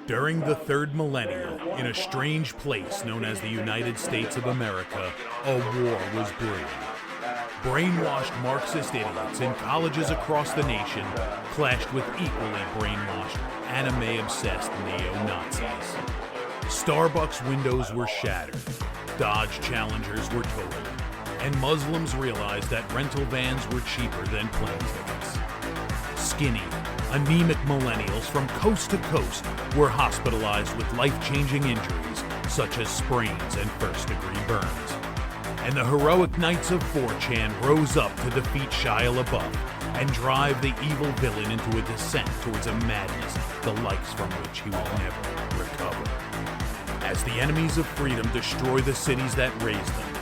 During the third millennium, in a strange place known as the United States of America, a war was brewing. Brainwashed Marxist idiots in colleges across the nation clashed with equally brainwashed, anime-obsessed neo-Nazis. Starbucks windows were shattered, Dodge Challengers were totaled, and Muslims realized that rental vans were cheaper than plane tickets. Skinny, anemic millennials from coast to coast were hospitalized with life-changing injuries such as sprains and first-degree burns. And the heroic knights of 4chan rose up to defeat Shia LaBeouf and drive the evil villain into a descent towards a madness the likes from which he will never recover. As the enemies of freedom destroy the cities that raised them,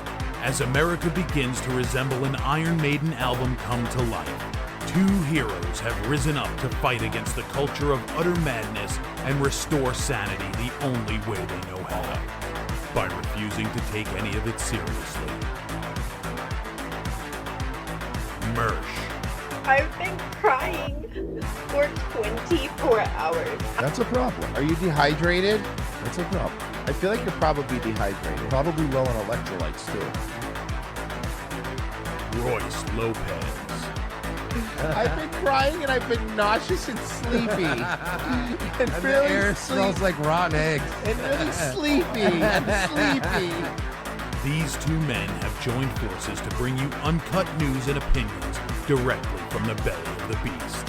as America begins to resemble an Iron Maiden album come to life, two heroes have risen up to fight against the culture of utter madness and restore sanity the only way they know how, by refusing to take any of it seriously. Mersh. I've been crying for 24 hours. That's a problem. Are you dehydrated? That's a problem. I feel like you're probably dehydrated. Probably low on electrolytes, too. Royce Lopez. I've been crying and I've been nauseous and sleepy. And And really the air smells like rotten eggs. And really sleepy. I'm sleepy. These two men have joined forces to bring you uncut news and opinions directly from the belly of the beast.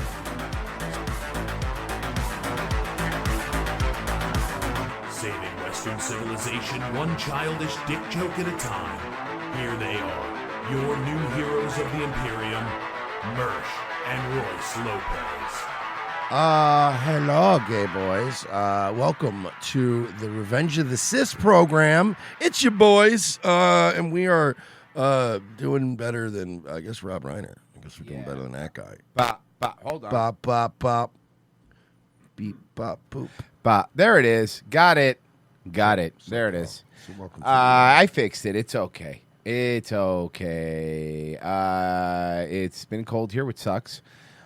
Saving Western civilization one childish dick joke at a time. Here they are, your new heroes of the Imperium, Mersh and Royce Lopez. Hello, gay boys. Welcome to the Revenge of the Cis program. It's your boys, and we are doing better than, I guess, Rob Reiner. I guess we're doing better than that guy. Bop, bop, hold on. Bop, bop, bop. Beep, bop, boop. Bop. There it is. Got it. Got it. There it is. So welcome to I fixed it. It's okay. It's okay. It's been cold here, which sucks.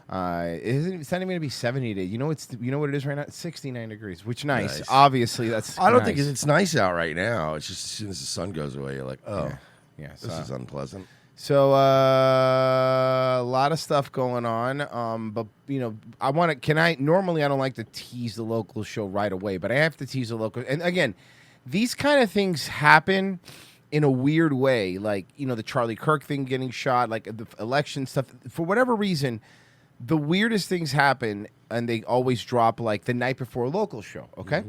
It's not even going to be 70 today. You know what it is right now? It's 69 degrees, which nice. Obviously, that's I don't nice. think it's nice out right now. It's just as soon as the sun goes away, you're like, oh, Yeah, this is unpleasant. So a lot of stuff going on. But I want to. Normally I don't like to tease the local show right away, but I have to tease the local. And again, these kind of things happen in a weird way, like the Charlie Kirk thing getting shot, like the election stuff. For whatever reason, the weirdest things happen, and they always drop like the night before a local show. Okay,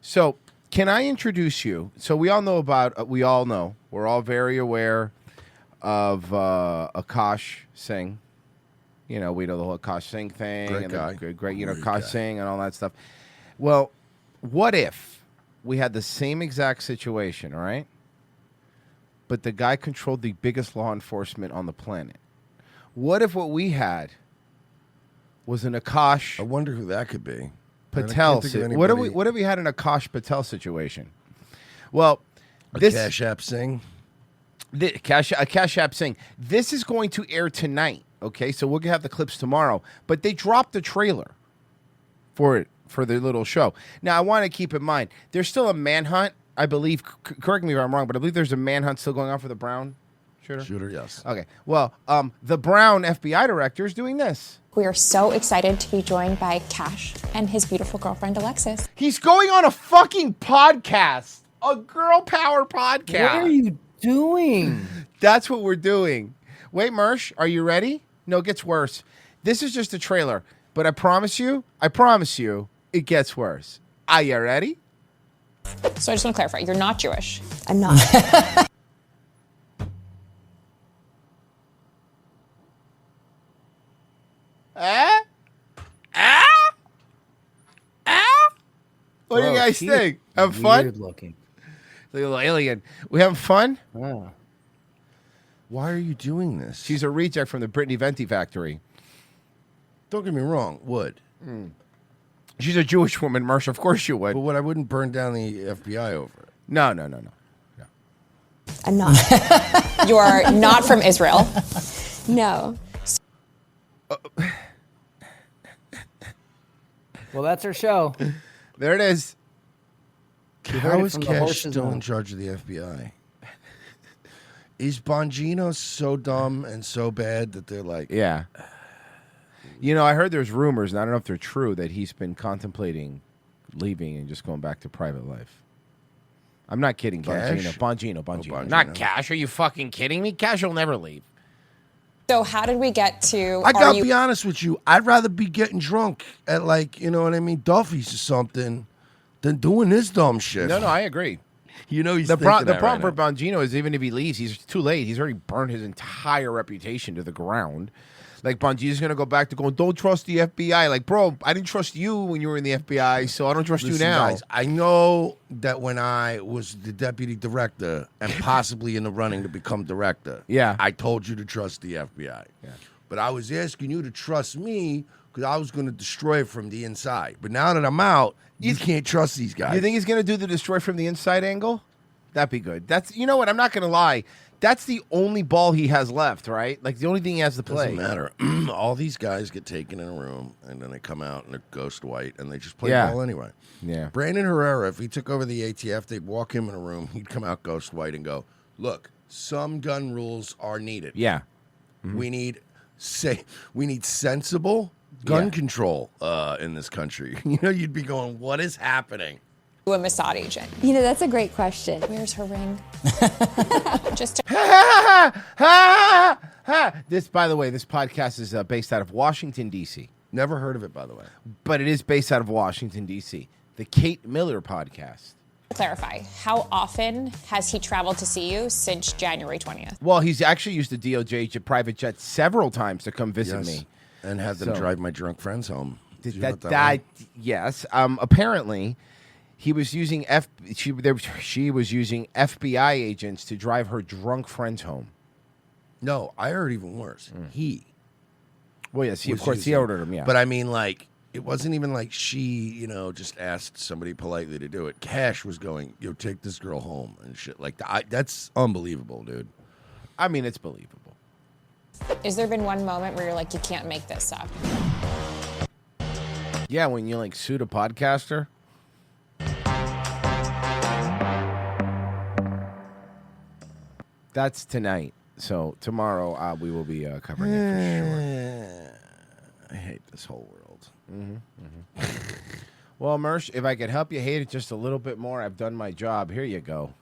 so can I introduce you? So we all know about. We're all very aware of Akash Singh. We know the whole Akash Singh thing. Great and guy. Great, Great Akash guy. Singh and all that stuff. Well, what if we had the same exact situation, all right? But the guy controlled the biggest law enforcement on the planet. What if what we had was an Akash I wonder who that could be. Patel? What if we had an Akash Patel situation? Well, this Cash App Singh. Cash App Singh. This is going to air tonight. Okay, so we'll have the clips tomorrow. But they dropped the trailer for it for their little show. Now I want to keep in mind there's still a manhunt. I believe. Correct me if I'm wrong, but I believe there's a manhunt still going on for the Brown shooter. Shooter, yes. Okay. Well, the Brown FBI director is doing this. We are so excited to be joined by Cash and his beautiful girlfriend, Alexis. He's going on a fucking podcast, a girl power podcast. What are you doing? That's what we're doing. Wait, Mersh, are you ready? No, it gets worse. This is just a trailer, but I promise you, it gets worse. Are you ready? So I just want to clarify, you're not Jewish. I'm not. What do you guys think? Have fun? Weird looking. Little alien. We having fun? Oh. Why are you doing this? She's a reject from the Brittany Venti factory. Don't get me wrong, would. She's a Jewish woman, Mersh. Of course you would. But I wouldn't burn down the FBI over it. No. I'm not. You are not from Israel. No. Well, that's our show. There it is. How is from the Cash horse's still in mouth. charge of the FBI? Is Bongino so dumb and so bad that they're like, Yeah. You know, I heard there's rumors, and I don't know if they're true, that he's been contemplating leaving and just going back to private life. I'm not kidding, Cash? Bongino. Bongino. Not Cash. Are you fucking kidding me? Cash will never leave. So how did we get to? I gotta be honest with you. I'd rather be getting drunk at like, you know what I mean, Duffy's or something than doing this dumb shit. No, I agree. You know he's The thinking that problem right for Bongino is even if he leaves, he's too late. He's already burned his entire reputation to the ground. Like, Bongino's going to go back to going, don't trust the FBI. Like, bro, I didn't trust you when you were in the FBI, so I don't trust Listen, you now. guys, I know that when I was the deputy director and possibly in the running to become director, Yeah. I told you to trust the FBI. Yeah. But I was asking you to trust me because I was going to destroy it from the inside. But now that I'm out, you can't trust these guys. You think he's going to do the destroy from the inside angle? That'd be good. That's, you know what? I'm not going to lie. That's the only ball he has left, right? Like, the only thing he has to play. Doesn't matter. All these guys get taken in a room, and then they come out and they're ghost white, and they just play ball anyway. Yeah. Brandon Herrera, if he took over the ATF, they'd walk him in a room, he'd come out ghost white and go, look, some gun rules are needed. Yeah. We need sensible gun control in this country. You know, you'd be going, what is happening? a Mossad agent? You know, that's a great question. Where's her ring? Just to This, by the way, this podcast is based out of Washington, D.C. Never heard of it, by the way. But it is based out of Washington, D.C. The Kate Miller podcast. clarify, how often has he traveled to see you since January 20th? Well, he's actually used the DOJ private jet several times to come visit me. And had them drive my drunk friends home. Did you know about that one? Yes. Apparently, he was using she was using FBI agents to drive her drunk friends home. No, I heard even worse. He. Well, yes, he, of was course, he using- ordered him, yeah. But I mean, like, it wasn't even like she, just asked somebody politely to do it. Cash was going, take this girl home and shit like that. That's unbelievable, dude. I mean, it's believable. Has there been one moment where you're like, you can't make this up? Yeah, when you, sued a podcaster. That's tonight. So tomorrow we will be covering it for sure. I hate this whole world. Well, Mersh, if I could help you hate it just a little bit more, I've done my job. Here you go.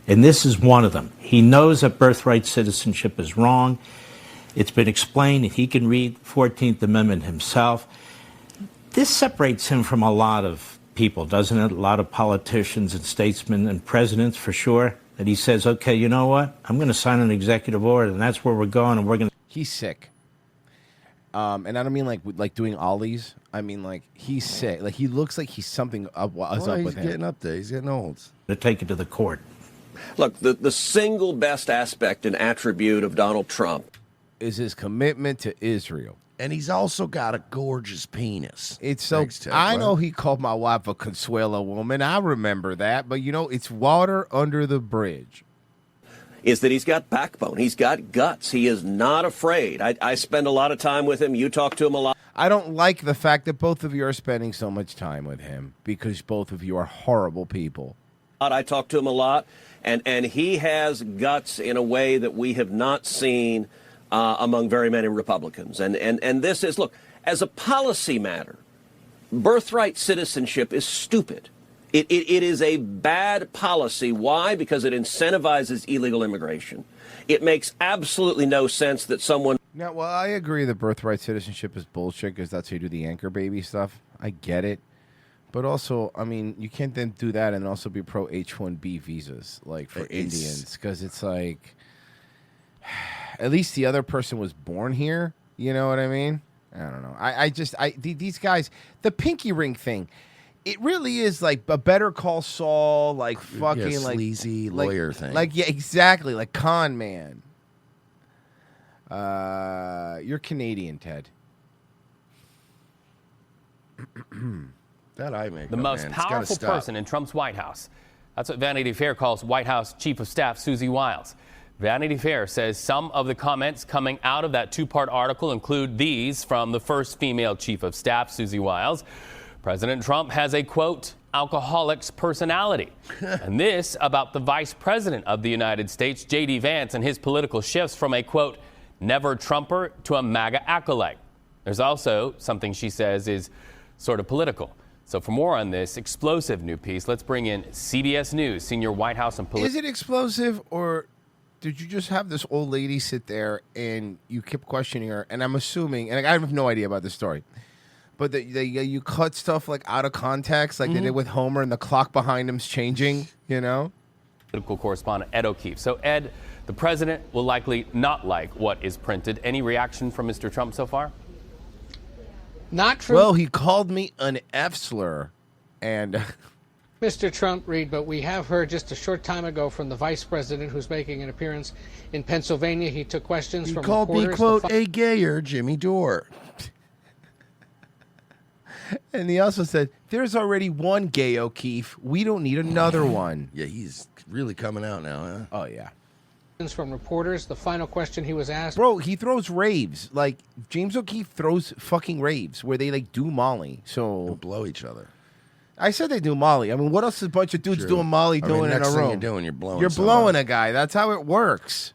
And this is one of them. He knows that birthright citizenship is wrong. It's been explained that he can read the 14th Amendment himself. This separates him from a lot of people, doesn't it? A lot of politicians and statesmen and presidents, for sure, that he says, okay, you know what? I'm going to sign an executive order, and that's where we're going, and we're going to... He's sick. And I don't mean like doing ollies. I mean he's sick. Like he looks like he's something up with him. He's getting up there. He's getting old. to take it to the court. Look, the single best aspect and attribute of Donald Trump is his commitment to Israel. And he's also got a gorgeous penis. It's so. Thanks, Ted. I What? know he called my wife a Consuelo woman. I remember that. But, it's water under the bridge. is that he's got backbone. He's got guts. He is not afraid. I spend a lot of time with him. You talk to him a lot. I don't like the fact that both of you are spending so much time with him because both of you are horrible people. I talk to him a lot, and he has guts in a way that we have not seen among very many Republicans. And this is, look, as a policy matter, birthright citizenship is stupid. It is a bad policy. Why? Because it incentivizes illegal immigration. It makes absolutely no sense that someone... Now, well, I agree that birthright citizenship is bullshit because that's how you do the anchor baby stuff. I get it. But also, I mean, you can't then do that and also be pro H-1B visas, for Indians. Because it's like, at least the other person was born here. You know what I mean? I don't know. These guys, the pinky ring thing, it really is like a Better Call Saul, fucking sleazy lawyer thing. Yeah, exactly, like con man. You're Canadian, Ted. That I make The up, most man. It's gotta powerful stop. person in Trump's White House. That's what Vanity Fair calls White House Chief of Staff Susie Wiles. Vanity Fair says some of the comments coming out of that two-part article include these from the first female chief of staff, Susie Wiles. President Trump has a, quote, alcoholic's personality. And this about the vice president of the United States, J.D. Vance, and his political shifts from a, quote, never Trumper to a MAGA acolyte. There's also something she says is sort of political. So for more on this explosive new piece, let's bring in CBS News senior White House and Is it explosive, or did you just have this old lady sit there and you kept questioning her? And I'm assuming, and I have no idea about the story, but you cut stuff like out of context, like they did with Homer, and the clock behind him's changing, you know? Political correspondent Ed O'Keefe. So Ed, the president will likely not like what is printed. Any reaction from Mr. Trump so far? Not from Well, he called me an F slur, and Mr. Trump, Reed, but we have heard just a short time ago from the vice president who's making an appearance in Pennsylvania. He took questions He from called me, reporters. quote, a gayer Jimmy Dore. and he also said, "There's already one gay O'Keefe. We don't need another one." Yeah, he's really coming out now, huh? Oh yeah. From reporters, the final question he was asked. Bro, he throws raves. Like, James O'Keefe throws fucking raves where they, like, do Molly. So They'll blow each other. I said they do Molly. I mean, what else is a bunch of dudes True. doing Molly I mean, doing in next a thing room? you're doing, you're blowing You're someone. blowing a guy. That's how it works.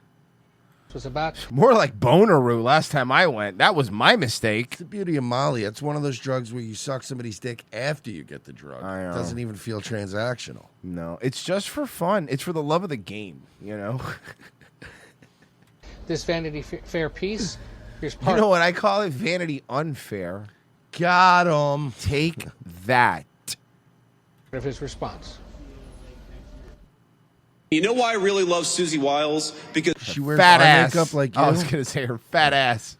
Was about More like Boneroo last time I went. That was my mistake. It's the beauty of Molly. It's one of those drugs where you suck somebody's dick after you get the drug. I know. It doesn't even feel transactional. No, it's just for fun. It's for the love of the game, you know? this Vanity Fair piece. Here's You part. know what I call it? Vanity unfair. Got him. Take that. of his response. You know why I really love Susie Wiles? Because She wears Fat eye ass. makeup like you. I was going to say her fat ass.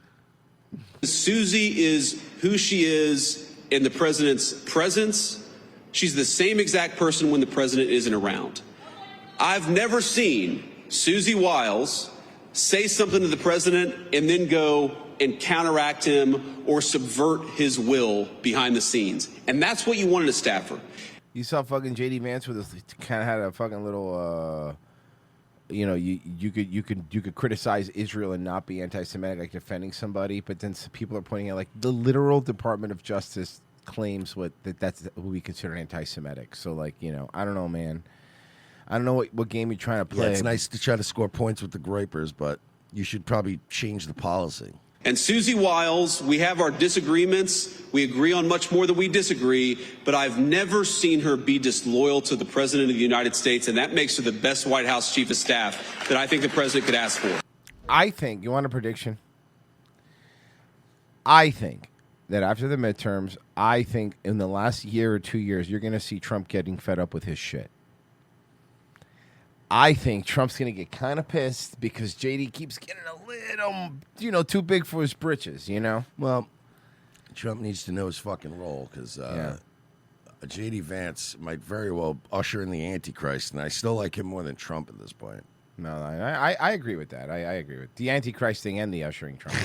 Susie is who she is in the president's presence. She's the same exact person when the president isn't around. I've never seen Susie Wiles say something to the president and then go and counteract him or subvert his will behind the scenes. And that's what you wanted a staffer. You saw fucking J.D. Vance with this, kind of had a fucking little, you know, you could criticize Israel and not be anti-Semitic, like defending somebody, but then some people are pointing out like the literal Department of Justice claims that's what we consider anti-Semitic. So like, you know, I don't know, man. I don't know what game you're trying to play. Yeah, it's nice to try to score points with the gripers, but you should probably change the policy. And Susie Wiles, we have our disagreements. We agree on much more than we disagree, but I've never seen her be disloyal to the President of the United States, and that makes her the best White House Chief of Staff that I think the President could ask for. I think, you want a prediction? I think that after the midterms, I think in the last year or 2 years, you're going to see Trump getting fed up with his shit. I think Trump's going to get kind of pissed because JD keeps getting a little, you know, too big for his britches, you know? Well, Trump needs to know his fucking role because Yeah. J.D. Vance might very well usher in the Antichrist, and I still like him more than Trump at this point. No, I agree with that. I agree with the Antichrist thing and the ushering Trump.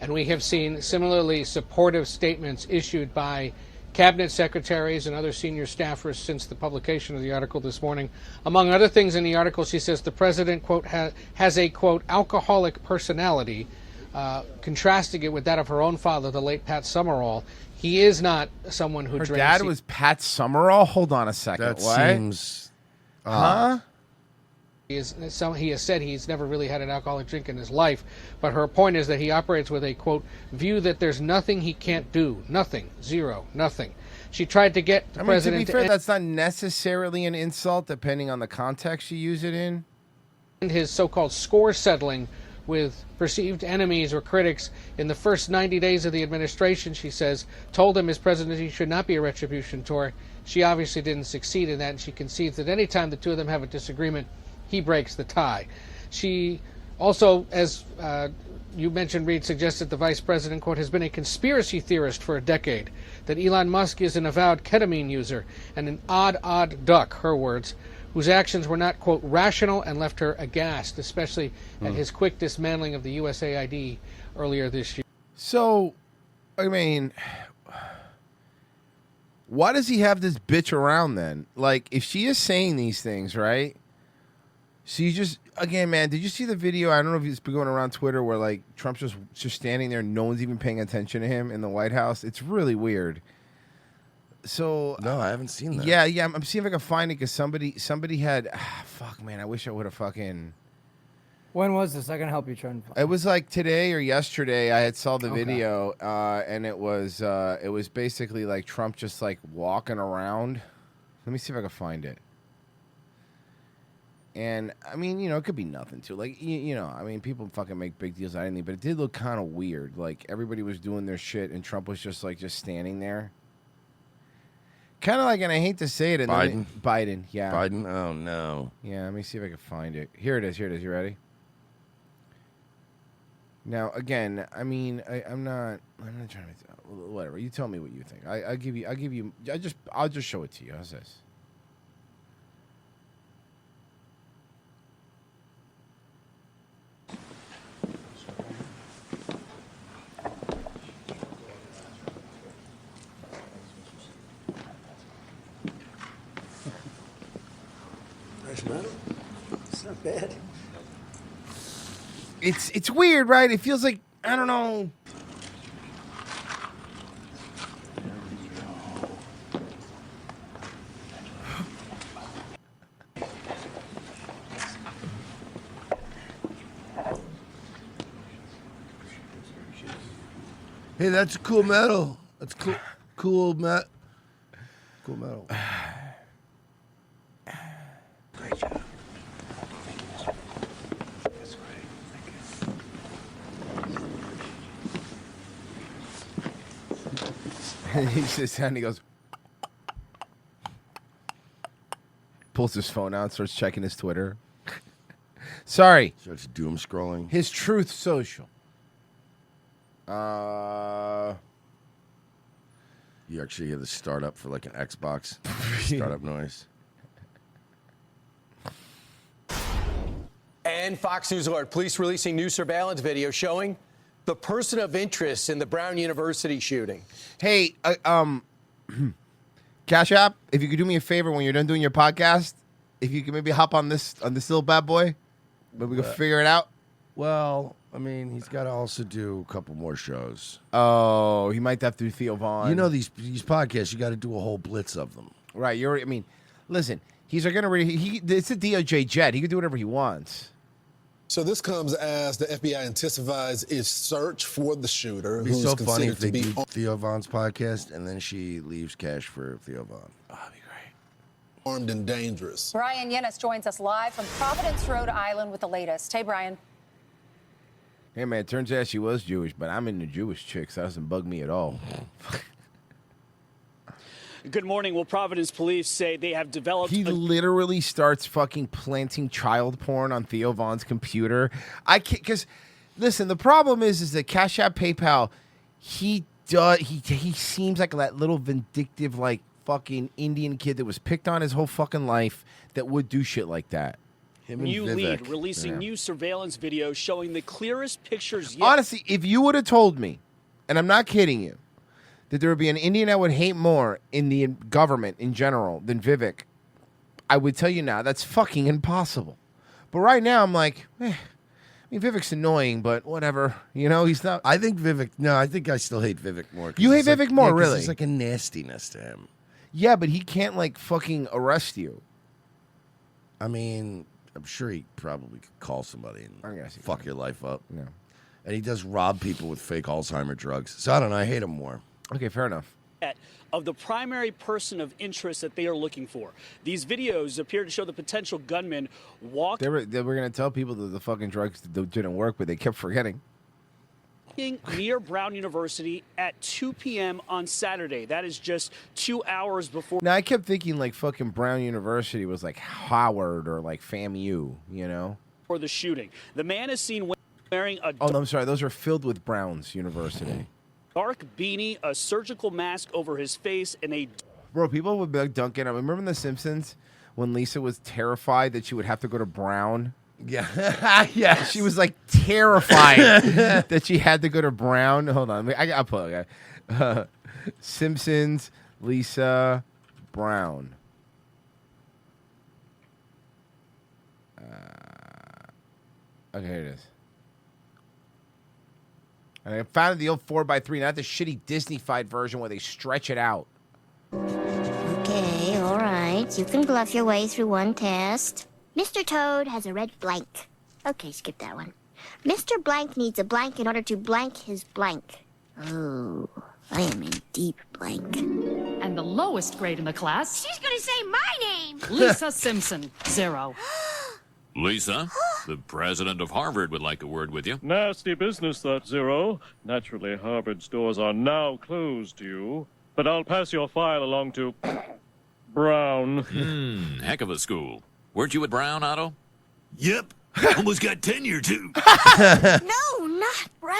And we have seen similarly supportive statements issued by cabinet secretaries and other senior staffers since the publication of the article this morning. Among other things in the article, she says the president, quote, has a, quote, alcoholic personality, contrasting it with that of her own father, the late Pat Summerall. He is not someone who Her drinks. dad was Pat Summerall? Hold on a second. That what? seems... Huh? He has said he's never really had an alcoholic drink in his life, but her point is that he operates with a, quote, view that there's nothing he can't do. Nothing. Zero. Nothing. She tried to get the president to be fair, that's not necessarily an insult, depending on the context you use it in. end his so-called score settling with perceived enemies or critics in the first 90 days of the administration, she says, told him his presidency should not be a retribution tour. She obviously didn't succeed in that, and she concedes that any time the two of them have a disagreement, he breaks the tie. She also, as you mentioned, Reed, suggested the vice president, quote, has been a conspiracy theorist for a decade, that Elon Musk is an avowed ketamine user and an odd duck, her words, whose actions were not, quote, rational and left her aghast, especially at his quick dismantling of the USAID earlier this year. So, I mean, why does he have this bitch around then? Like, if she is saying these things, right? So you just again, man. Did you see the video? I don't know if it's been going around Twitter where like Trump's just standing there, no one's even paying attention to him in the White House. It's really weird. So no, I haven't seen that. Yeah. I'm seeing if I can find it because somebody had. Fuck, man. I wish I would have fucking. When was this? I can help you try and find It was like today or yesterday. I had saw the video, and it was basically like Trump just like walking around. Let me see if I can find it. And I mean, it could be nothing too. Like, I mean, people fucking make big deals out of anything, but it did look kind of weird. Like everybody was doing their shit, and Trump was just standing there. Kind of like, and I hate to say it, Biden, yeah, Biden. Oh no. Yeah, let me see if I can find it. Here it is. You ready? Now, again, I mean, I'm not trying to. Whatever. You tell me what you think. I'll give you. I'll just show it to you. How's this? It's not bad. It's weird, right? It feels like, I don't know. Hey, that's a cool medal. That's cool. Cool medal. Great job. He sits down and he goes, pulls his phone out, starts checking his Twitter. Sorry. Starts doom scrolling. His Truth Social. You actually hear the startup for like an Xbox startup noise. And Fox News alert: police releasing new surveillance video showing the person of interest in the Brown University shooting. Hey, Cash App, if you could do me a favor when you're done doing your podcast, if you could maybe hop on this little bad boy, maybe we can figure it out. Well, I mean, he's got to also do a couple more shows. Oh, he might have to do Theo Vaughn. You know these podcasts, you got to do a whole blitz of them. Right. Listen, he's going to it's a DOJ jet. He can do whatever he wants. So this comes as the FBI intensifies its search for the shooter. It'd be who's so funny considered if they to be do Theo Vaughn's podcast and then she leaves cash for Theo Vaughn. Oh, that'd be great. armed and dangerous. Brian Yennis joins us live from Providence, Rhode Island with the latest. Hey, Brian. Hey, man, it turns out she was Jewish, but I'm into Jewish chicks. That doesn't bug me at all. Good morning. Well, Providence police say they have developed... He literally starts fucking planting child porn on Theo Vaughn's computer. I can't... Because, listen, the problem is that Cash App, PayPal, he seems like that little vindictive, like, fucking Indian kid that was picked on his whole fucking life that would do shit like that. New lead releasing new surveillance video showing the clearest pictures yet. Honestly, if you would have told me, and I'm not kidding you, that there would be an Indian I would hate more in the government in general than Vivek, I would tell you now that's fucking impossible. But right now I'm like, I mean, Vivek's annoying, but whatever. You know, he's not. I think Vivek. No, I think I still hate Vivek more. You hate Vivek more, really? There's like a nastiness to him. Yeah, but he can't like fucking arrest you. I mean, I'm sure he probably could call somebody and fuck your life up. Yeah. And he does rob people with fake Alzheimer drugs. So I don't know. I hate him more. Okay, fair enough. Of the primary person of interest that they are looking for. These videos appear to show the potential gunman walk. They were going to tell people that the fucking drugs didn't work, but they kept forgetting. Near Brown University at 2 p.m. on Saturday. That is just 2 hours before. Now, I kept thinking like fucking Brown University was like Howard or like FAMU, you know? For the shooting. The man is seen wearing a Oh, no, I'm sorry. Those are filled with Browns University. dark beanie, a surgical mask over his face, and a... Bro, people would be like dunking. I remember in The Simpsons when Lisa was terrified that she would have to go to Brown? Yeah. Yeah. She was like terrified that she had to go to Brown. Hold on. I'll pull it. Simpsons, Lisa, Brown. Okay, here it is. And I found the old 4x3, not the shitty Disney-fied version where they stretch it out. Okay, all right. You can bluff your way through one test. Mr. Toad has a red blank. Okay, skip that one. Mr. Blank needs a blank in order to blank his blank. Oh, I am in deep blank. And the lowest grade in the class, She's gonna say my name! Lisa Simpson, 0. Lisa, the president of Harvard would like a word with you. Nasty business, that, Zero. Naturally, Harvard's doors are now closed to you, but I'll pass your file along to Brown. Heck of a school. Weren't you at Brown, Otto? Yep. Almost got tenure, too. No, not Brown.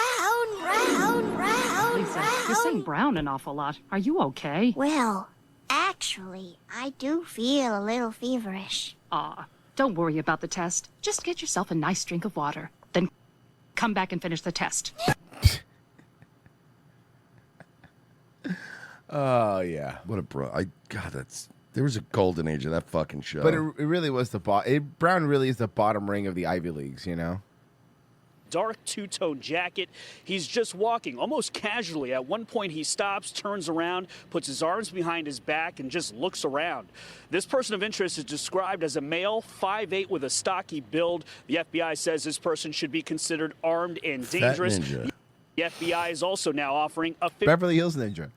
Lisa, you're saying Brown an awful lot. Are you okay? Well, actually, I do feel a little feverish. Aw, don't worry about the test. Just get yourself a nice drink of water. Then come back and finish the test. Oh, yeah. What a bro. There was a golden age of that fucking show. But it really was Brown really is the bottom ring of the Ivy Leagues, you know? Dark two-tone jacket. He's just walking almost casually. At one point, he stops, turns around, puts his arms behind his back, and just looks around. This person of interest is described as a male, 5'8", with a stocky build. The FBI says this person should be considered armed and dangerous. Ninja. The FBI is also now offering a Beverly Hills Ninja.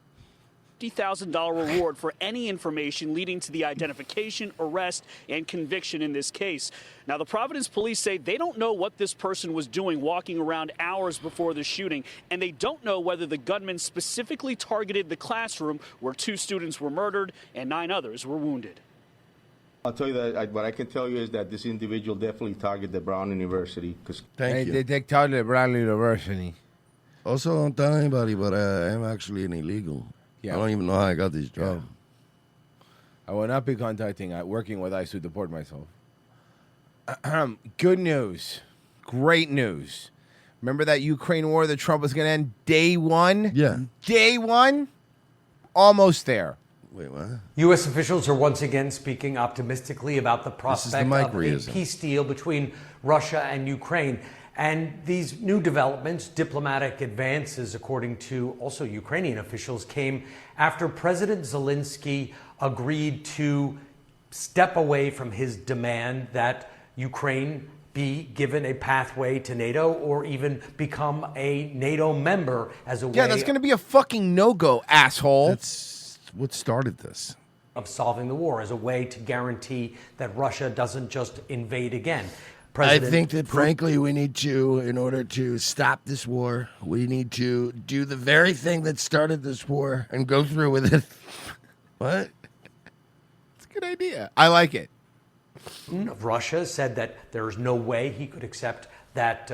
$50,000 reward for any information leading to the identification, arrest, and conviction in this case. Now, the Providence police say they don't know what this person was doing walking around hours before the shooting, and they don't know whether the gunman specifically targeted the classroom where 2 students were murdered and 9 others were wounded. I'll tell you that what I can tell you is that this individual definitely targeted Brown University. Thank you. They targeted Brown University. Also, don't tell anybody, but I am actually an illegal. Yeah. I don't even know how I got this job. I will not be working with ICE to deport myself. Good news. Great news. Remember that Ukraine war that Trump was going to end day 1? Yeah. Day 1? Almost there. Wait, what? U.S. officials are once again speaking optimistically about the prospect of a peace deal between Russia and Ukraine. And these new developments, diplomatic advances, according to also Ukrainian officials, came after President Zelensky agreed to step away from his demand that Ukraine be given a pathway to NATO or even become a NATO member as a way. Yeah, that's going to be a fucking no-go, asshole. That's what started this. Of solving the war, as a way to guarantee that Russia doesn't just invade again. I think that, frankly, we need to, in order to stop this war, we need to do the very thing that started this war and go through with it. What? It's a good idea. I like it. Of Russia said that there's no way he could accept that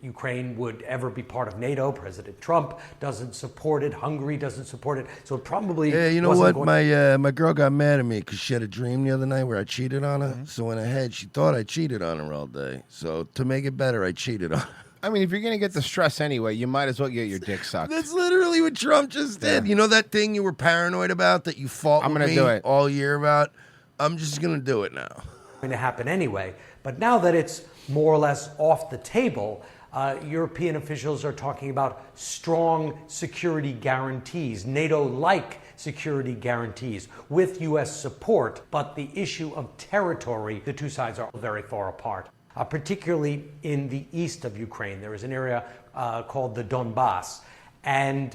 Ukraine would ever be part of NATO. President Trump doesn't support it. Hungary doesn't support it. So it probably you know wasn't what? going My girl got mad at me because she had a dream the other night where I cheated on her. So in her head, she thought I cheated on her all day. So to make it better, I cheated on her. I mean, if you're going to get the stress anyway, you might as well get your dick sucked. That's literally what Trump just did. You know that thing you were paranoid about that you fought I'm with gonna me do it. all year about? I'm just going to do it now. to happen anyway. But now that it's more or less off the table, European officials are talking about strong security guarantees, NATO-like security guarantees with U.S. support. But the issue of territory, the two sides are very far apart. Particularly in the east of Ukraine, there is an area called the Donbass. And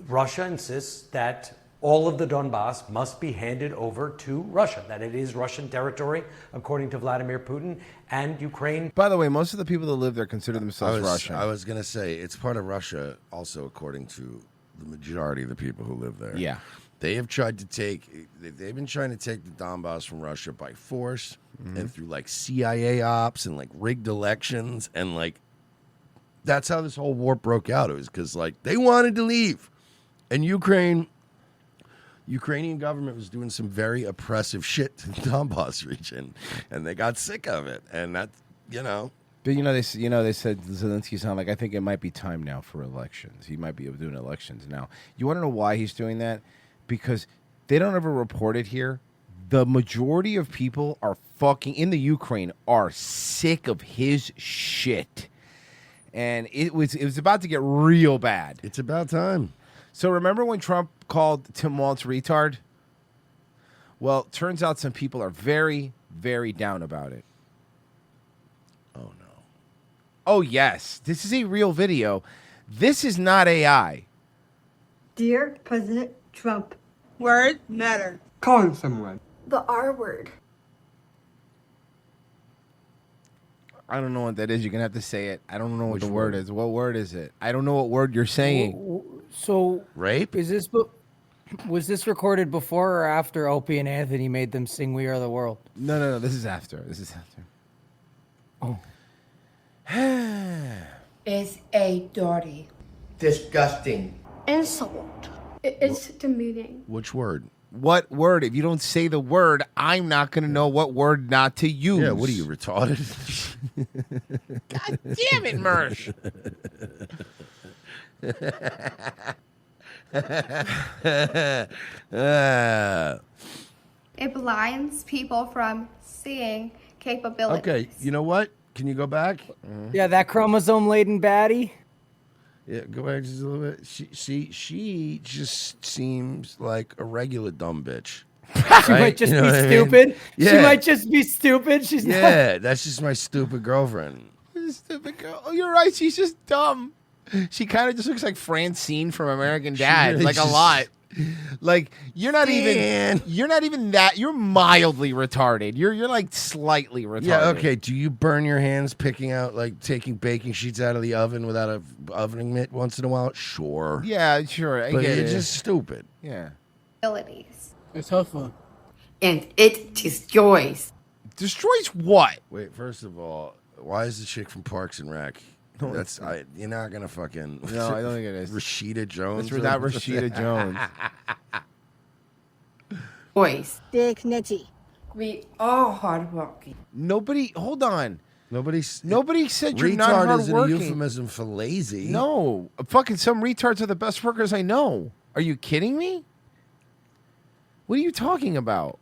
Russia insists that all of the Donbass must be handed over to Russia, that it is Russian territory, according to Vladimir Putin, and Ukraine. By the way, most of the people that live there consider themselves Russian. I was going to say, it's part of Russia also, according to the majority of the people who live there. Yeah. They've been trying to take the Donbass from Russia by force and through like CIA ops and like rigged elections. And like, that's how this whole war broke out. It was because like they wanted to leave. And Ukrainian government was doing some very oppressive shit to the Donbass region, and they got sick of it. And that's, But they said Zelensky's on. Like, I think it might be time now for elections. He might be doing elections now. You want to know why he's doing that? Because they don't ever report it here. the majority of people are fucking in the Ukraine are sick of his shit. And it was about to get real bad. It's about time. So remember when Trump called Tim Walz retard? Well, turns out some people are very, very down about it. Oh, no. Oh, yes. This is a real video. This is not AI. Dear President Trump. Word matter. Calling someone. The R word. I don't know what that is. You're going to have to say it. I don't know what the word is. What word is it? I don't know what word you're saying. So rape? Was this recorded before or after Opie and Anthony made them sing "We Are the World"? No. This is after. Oh. Is a dirty. Disgusting. Insult. It's demeaning. Which word? What word? If you don't say the word, I'm not going to know what word not to use. Yeah, what are you, retarded? God damn it, Mersh. It blinds people from seeing capabilities. Okay, you know what? Can you go back? Yeah, that chromosome-laden baddie. Yeah, go back just a little bit. She just seems like a regular dumb bitch. She might just You know be what I mean? stupid. Yeah. She might just be stupid. She's not. Yeah, that's just my stupid girlfriend. Stupid girl. Oh, you're right. She's just dumb. She kind of just looks like Francine from American Dad, really like a just- lot. Like you're not Stan. even that. You're mildly retarded. You're like slightly retarded. Yeah, okay. Do you burn your hands picking out, like, taking baking sheets out of the oven without a ovening mitt once in a while? Sure. Yeah, sure. I But get you're it. just stupid. Yeah. Abilities. It's helpful. And it destroys. Destroys what? Wait, first of all, why is the chick from Parks and Rec? You're not gonna fucking. No, I don't think it is. Rashida Jones. It's not Rashida Jones. Voice. Dignity. We are hardworking. Nobody. Hold on. Nobody said you're not retard is a hardworking. euphemism for lazy. No, fucking some retards are the best workers I know. Are you kidding me? What are you talking about?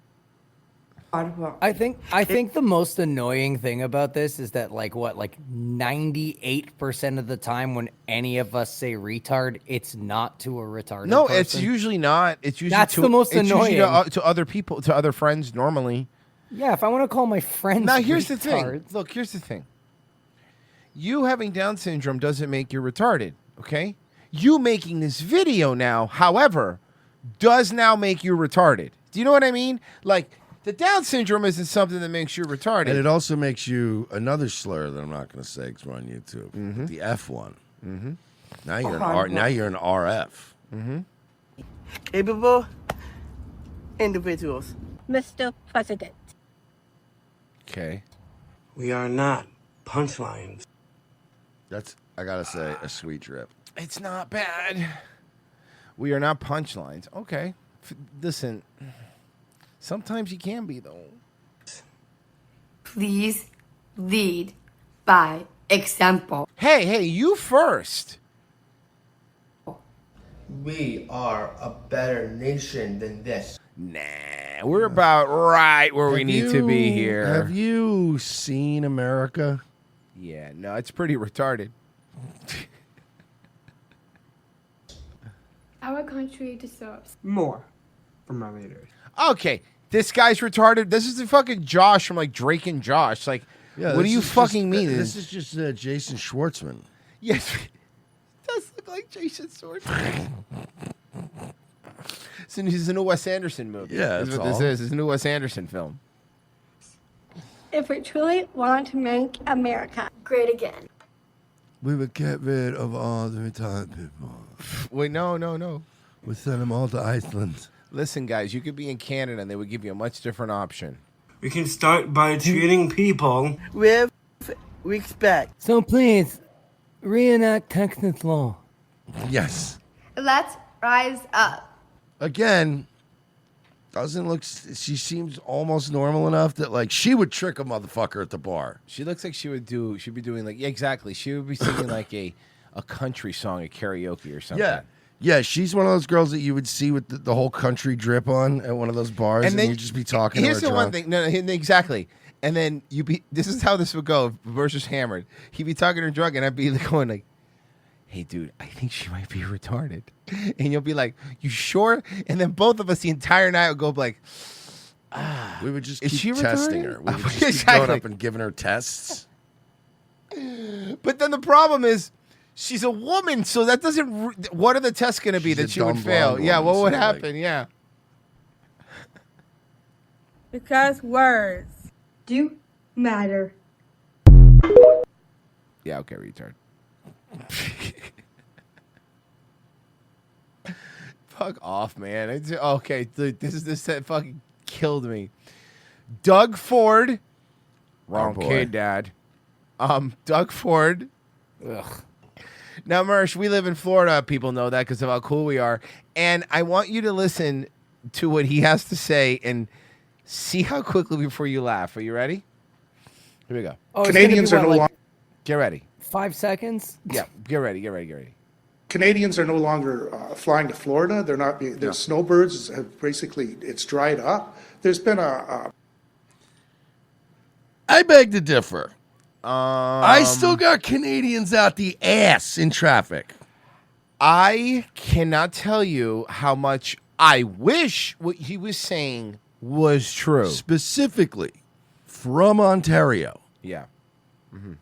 I think the most annoying thing about this is that like 98% of the time when any of us say retard, it's not to a retarded No, person. it's usually not. It's usually That's the most it's usually annoying. to other people, to other friends normally. Yeah, if I want to call my friends Now here's the thing. retards- Look, here's the thing. You having Down syndrome doesn't make you retarded, okay? You making this video now, however, does now make you retarded. Do you know what I mean? Like, the Down syndrome isn't something that makes you retarded. And it also makes you another slur that I'm not going to say because we're on YouTube. The F one. Mm-hmm. Now you're an R. Now you're an RF. Mm-hmm. Capable individuals. Mr. President. Okay. We are not punchlines. That's, I gotta say, a sweet drip. It's not bad. We are not punchlines. Okay. Listen, sometimes you can be, though. Please lead by example. Hey, you first. We are a better nation than this. Nah, we're about right where we Have need to be you- here. Have you seen America? Yeah, no, it's pretty retarded. Our country deserves More from our leaders. Okay, this guy's retarded. This is the fucking Josh from like Drake and Josh. Like, what do this you is fucking just, mean? This is just Jason Schwartzman. Yes, it does look like Jason Schwartzman. So this is a new Wes Anderson movie. Yeah, That's that's what this all. is. It's a new Wes Anderson film. If we truly want to make America great again. We would get rid of all the retired people. Wait, no. We send them all to Iceland. Listen, guys, you could be in Canada and they would give you a much different option. We can start by treating people with respect. So please, reenact Texas law. Yes. Let's rise up. Again, doesn't look. She seems almost normal enough that like she would trick a motherfucker at the bar. She looks like she'd be doing like, yeah, exactly. She would be singing like a country song at karaoke or something. Yeah. Yeah, she's one of those girls that you would see with the whole country drip on at one of those bars, and you'd just be talking. Here's to her the one thing. No, exactly. And then this is how this would go versus Hammered. He'd be talking to her drunk, and I'd be going like, hey, dude, I think she might be retarded. And you'll be like, you sure? And then both of us the entire night would go like, we would just is keep she testing retarded? her. We would just keep going up and giving her tests. But then the problem is, she's a woman, so that doesn't. What are the tests going to be that she would fail? Yeah, what would happen? Yeah. Because words do matter. Yeah, okay, retard. Fuck off, man. Okay, dude, this fucking killed me. Doug Ford. Wrong kid, Dad. Doug Ford. Ugh. Now, Mersh, we live in Florida. People know that because of how cool we are. And I want you to listen to what he has to say and see how quickly before you laugh. Are you ready? Here we go. Oh, Canadians are no longer. Get ready. 5 seconds? Yeah, get ready. Canadians are no longer flying to Florida. They're not being. The snowbirds have basically, it's dried up. There's been a I beg to differ. I still got Canadians out the ass in traffic. I cannot tell you how much I wish what he was saying was true. Specifically from Ontario. Yeah. Mm-hmm.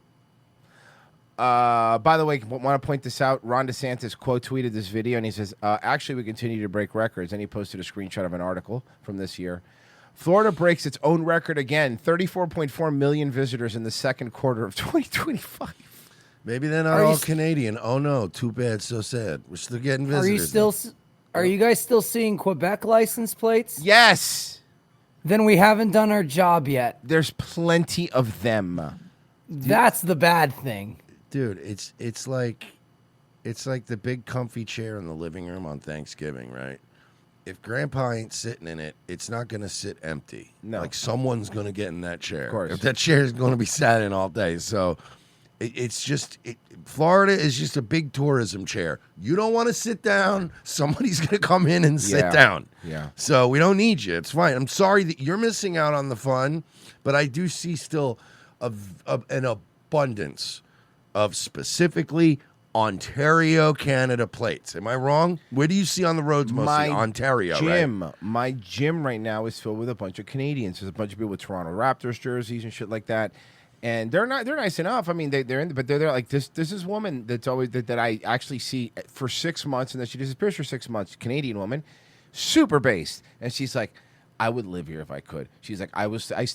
By the way, want to point this out. Ron DeSantis quote tweeted this video, and he says, actually, we continue to break records. And he posted a screenshot of an article from this year. Florida breaks its own record again. 34.4 million visitors in the second quarter of 2025. Maybe they're not all Canadian. Oh, no. Too bad. So sad. We're still getting visitors. Are you guys still seeing Quebec license plates? Yes. Then we haven't done our job yet. There's plenty of them. That's the bad thing. Dude, it's like the big comfy chair in the living room on Thanksgiving, right? If Grandpa ain't sitting in it, it's not going to sit empty. No. Like someone's going to get in that chair. Of course. If that chair is going to be sat in all day. So Florida is just a big tourism chair. You don't want to sit down. Somebody's going to come in and sit down. Yeah. So we don't need you. It's fine. I'm sorry that you're missing out on the fun, but I do see still an abundance of specifically Ontario, Canada plates. Am I wrong? Where do you see on the roads mostly? Ontario, right? My gym right now is filled with a bunch of Canadians. There's a bunch of people with Toronto Raptors jerseys and shit like that. And they're nice enough. I mean, they're in, but they're like this is woman that's always that I actually see for 6 months, and then she disappears for 6 months. Canadian woman, super based, and she's like, I would live here if I could. She's like,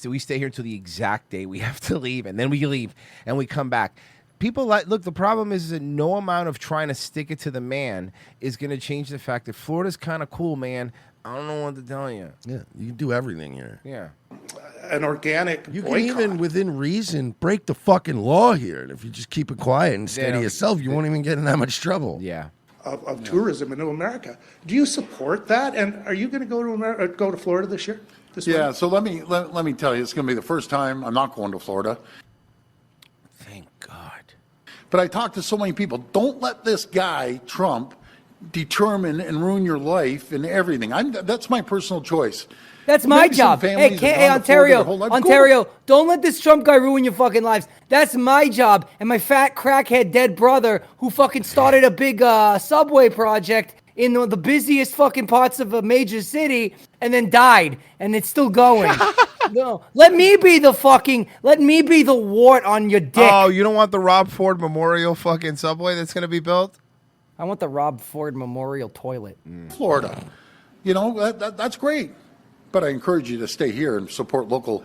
we stay here until the exact day we have to leave, and then we leave and we come back. People look. The problem is that no amount of trying to stick it to the man is going to change the fact that Florida's kind of cool, man. I don't know what to tell you. Yeah, you can do everything here. Yeah. An organic You can boycott. even, within reason, break the fucking law here. And if you just keep it quiet and stay to yourself, you won't even get in that much trouble. Yeah. Of tourism into America. Do you support that? And are you going to go to Florida this year? Yeah. So let me tell you, it's going to be the first time I'm not going to Florida. Thank God. But I talked to so many people. Don't let this guy Trump determine and ruin your life and everything. That's my personal choice. That's my Maybe some job. families Hey, have gone to Florida their whole life. Ontario, don't let this Trump guy ruin your fucking lives. That's my job. And my fat crackhead dead brother who fucking started a big subway project in the busiest fucking parts of a major city and then died. And it's still going. No, let me be the wart on your dick. Oh, you don't want the Rob Ford Memorial fucking subway that's going to be built? I want the Rob Ford Memorial toilet. Florida. You know, that's great. But I encourage you to stay here and support local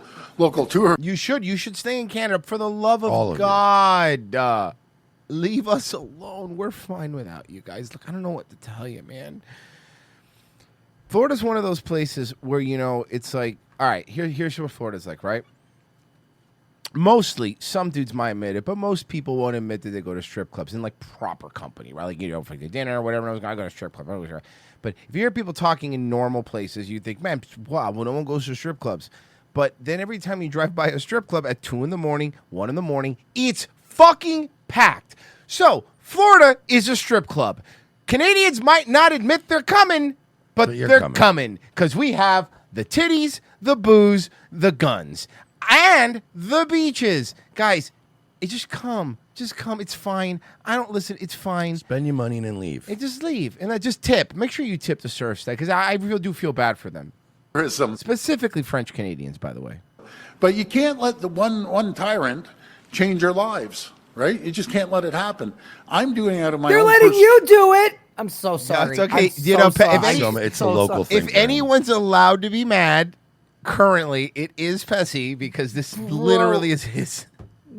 tourism. You should stay in Canada for the love All of of God. Leave us alone. We're fine without you guys. Look, I don't know what to tell you, man. Florida's one of those places where, you know, it's like, all right, here's what Florida's like, right? Mostly, some dudes might admit it, but most people won't admit that they go to strip clubs in like proper company, right? Like, you know, for the dinner or whatever. I go to strip club. But if you hear people talking in normal places, you think, man, wow, well, no one goes to strip clubs. But then every time you drive by a strip club at 2 in the morning, 1 in the morning, it's fucking packed. So Florida is a strip club. Canadians might not admit they're coming, but you're they're coming. coming because we have the titties, the booze, the guns, and the beaches. Guys, just come. Just come. It's fine. I don't listen. It's fine. Spend your money and then leave. And just leave. And just tip. Make sure you tip the surf stay because I really do feel bad for them. Specifically French Canadians, by the way. But you can't let the one tyrant change our lives, right? You just can't let it happen. I'm doing it out of my They're own letting you do it. I'm so sorry. That's okay. I'm You so know, sorry. it's a local thing. If anyone's allowed to be mad, currently it is Pessy because this literally is his.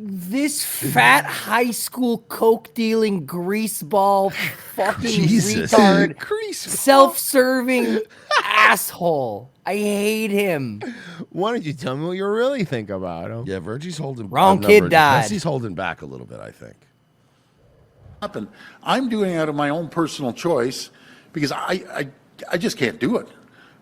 This fat high school coke dealing greaseball fucking Jesus. retard, Greaseball. self-serving asshole. I hate him. Why don't you tell me what you really think about him? Yeah, Virgie's holding. Wrong kid died. He's holding back a little bit, I think. happen. I'm doing it out of my own personal choice because I just can't do it.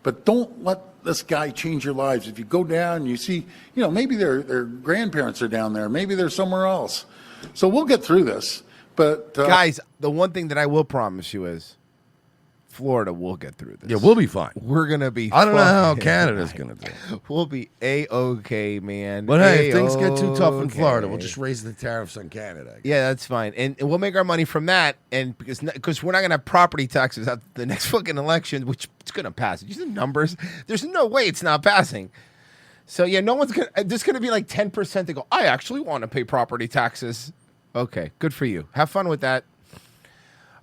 But don't let this guy change your lives. If you go down and you see, maybe their grandparents are down there. Maybe they're somewhere else. So we'll get through this. But guys, the one thing that I will promise you is Florida will get through this. Yeah, we'll be fine. We're going to be I don't know how fine. Canada's going to do. We'll be A-okay, man. But hey, if things get too tough in A-okay. Florida, we'll just raise the tariffs on Canada. Yeah, that's fine, and we'll make our money from that. And because we're not gonna have property taxes at the next fucking election, which it's gonna pass. You see the numbers? There's no way it's not passing. So yeah, no one's gonna. There's gonna be like 10% that go. I actually want to pay property taxes. Okay, good for you. Have fun with that.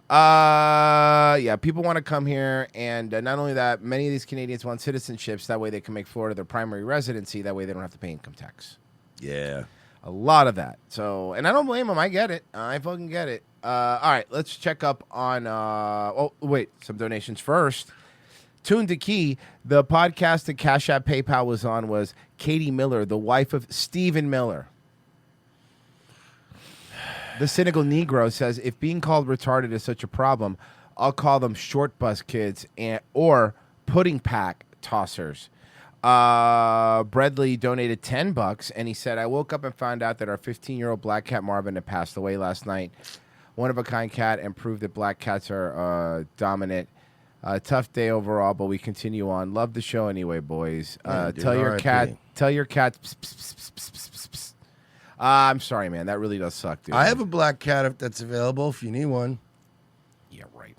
Yeah, people want to come here, and not only that, many of these Canadians want citizenships. That way, they can make Florida their primary residency. That way, they don't have to pay income tax. Yeah. A lot of that. So, and I don't blame them. I get it. I fucking get it. All right, let's check up on. Oh, wait, some donations first. Tune to Key. The podcast that Cash App PayPal was on was Katie Miller, the wife of Stephen Miller. The Cynical Negro says, if being called retarded is such a problem, I'll call them short bus kids or pudding pack tossers. Bradley donated $10, and he said, I woke up and found out that our 15-year-old black cat Marvin had passed away last night. One-of-a-kind cat, and proved that black cats are dominant. Tough day overall, but we continue on. Love the show anyway, boys. Tell your cat. Pss, pss, pss, pss, pss, pss. I'm sorry, man. That really does suck, dude. I have a black cat if that's available if you need one. Yeah, right.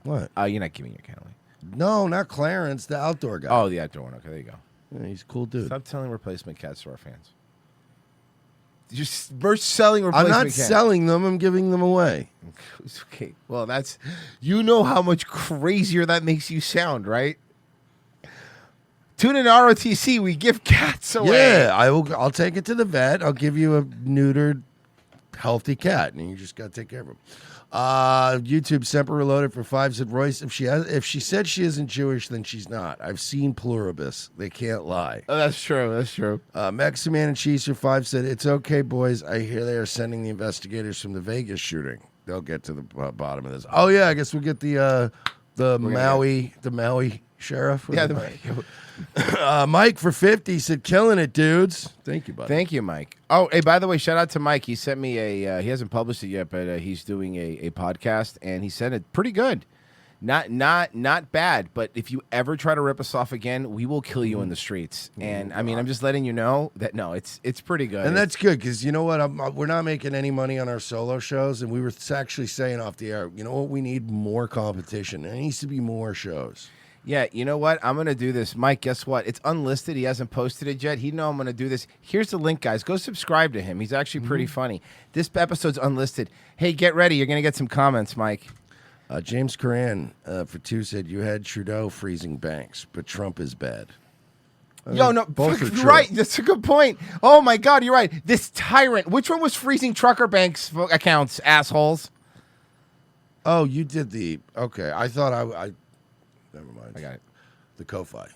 What? You're not giving your cat away. No, not Clarence, the outdoor guy. Oh, the outdoor one. Okay, there you go. Yeah, he's a cool dude. Stop telling replacement cats to our fans. We're selling replacement I'm not cats. selling them. I'm giving them away. Okay. Well, that's... You know how much crazier that makes you sound, right? Tune in to ROTC. We give cats away. Yeah, I'll take it to the vet. I'll give you a neutered, healthy cat, and you just got to take care of him. YouTube Semper Reloaded for 5 said, Royce, if she said she isn't Jewish, then she's not. I've seen pluribus. They can't lie. Oh, that's true. That's true. Meximan and Cheese for 5 said, it's okay, boys. I hear they are sending the investigators from the Vegas shooting. They'll get to the bottom of this. Oh yeah, I guess we get the Maui sheriff. Mike for 50 said, killing it, dudes. Thank you, buddy. Thank you, Mike. Oh, hey, by the way, shout out to Mike. He sent me he hasn't published it yet, but he's doing a podcast, and he sent it pretty good. Not bad, but if you ever try to rip us off again, we will kill you in the streets. And I mean, I'm just letting you know that no, it's pretty good. And that's good because you know what? We're not making any money on our solo shows, and we were actually saying off the air, you know what? We need more competition. There needs to be more shows. Yeah, you know what? I'm going to do this. Mike, guess what? It's unlisted. He hasn't posted it yet. He know I'm going to do this. Here's the link, guys. Go subscribe to him. He's actually pretty funny. This episode's unlisted. Hey, get ready. You're going to get some comments, Mike. James Coran for 2 said, you had Trudeau freezing banks, but Trump is bad. Yo, no, both are true. right. That's a good point. Oh, my God, you're right. This tyrant. Which one was freezing trucker banks accounts, assholes? Oh, you did the... Okay, I thought I never mind. I got it. The Ko-Fi.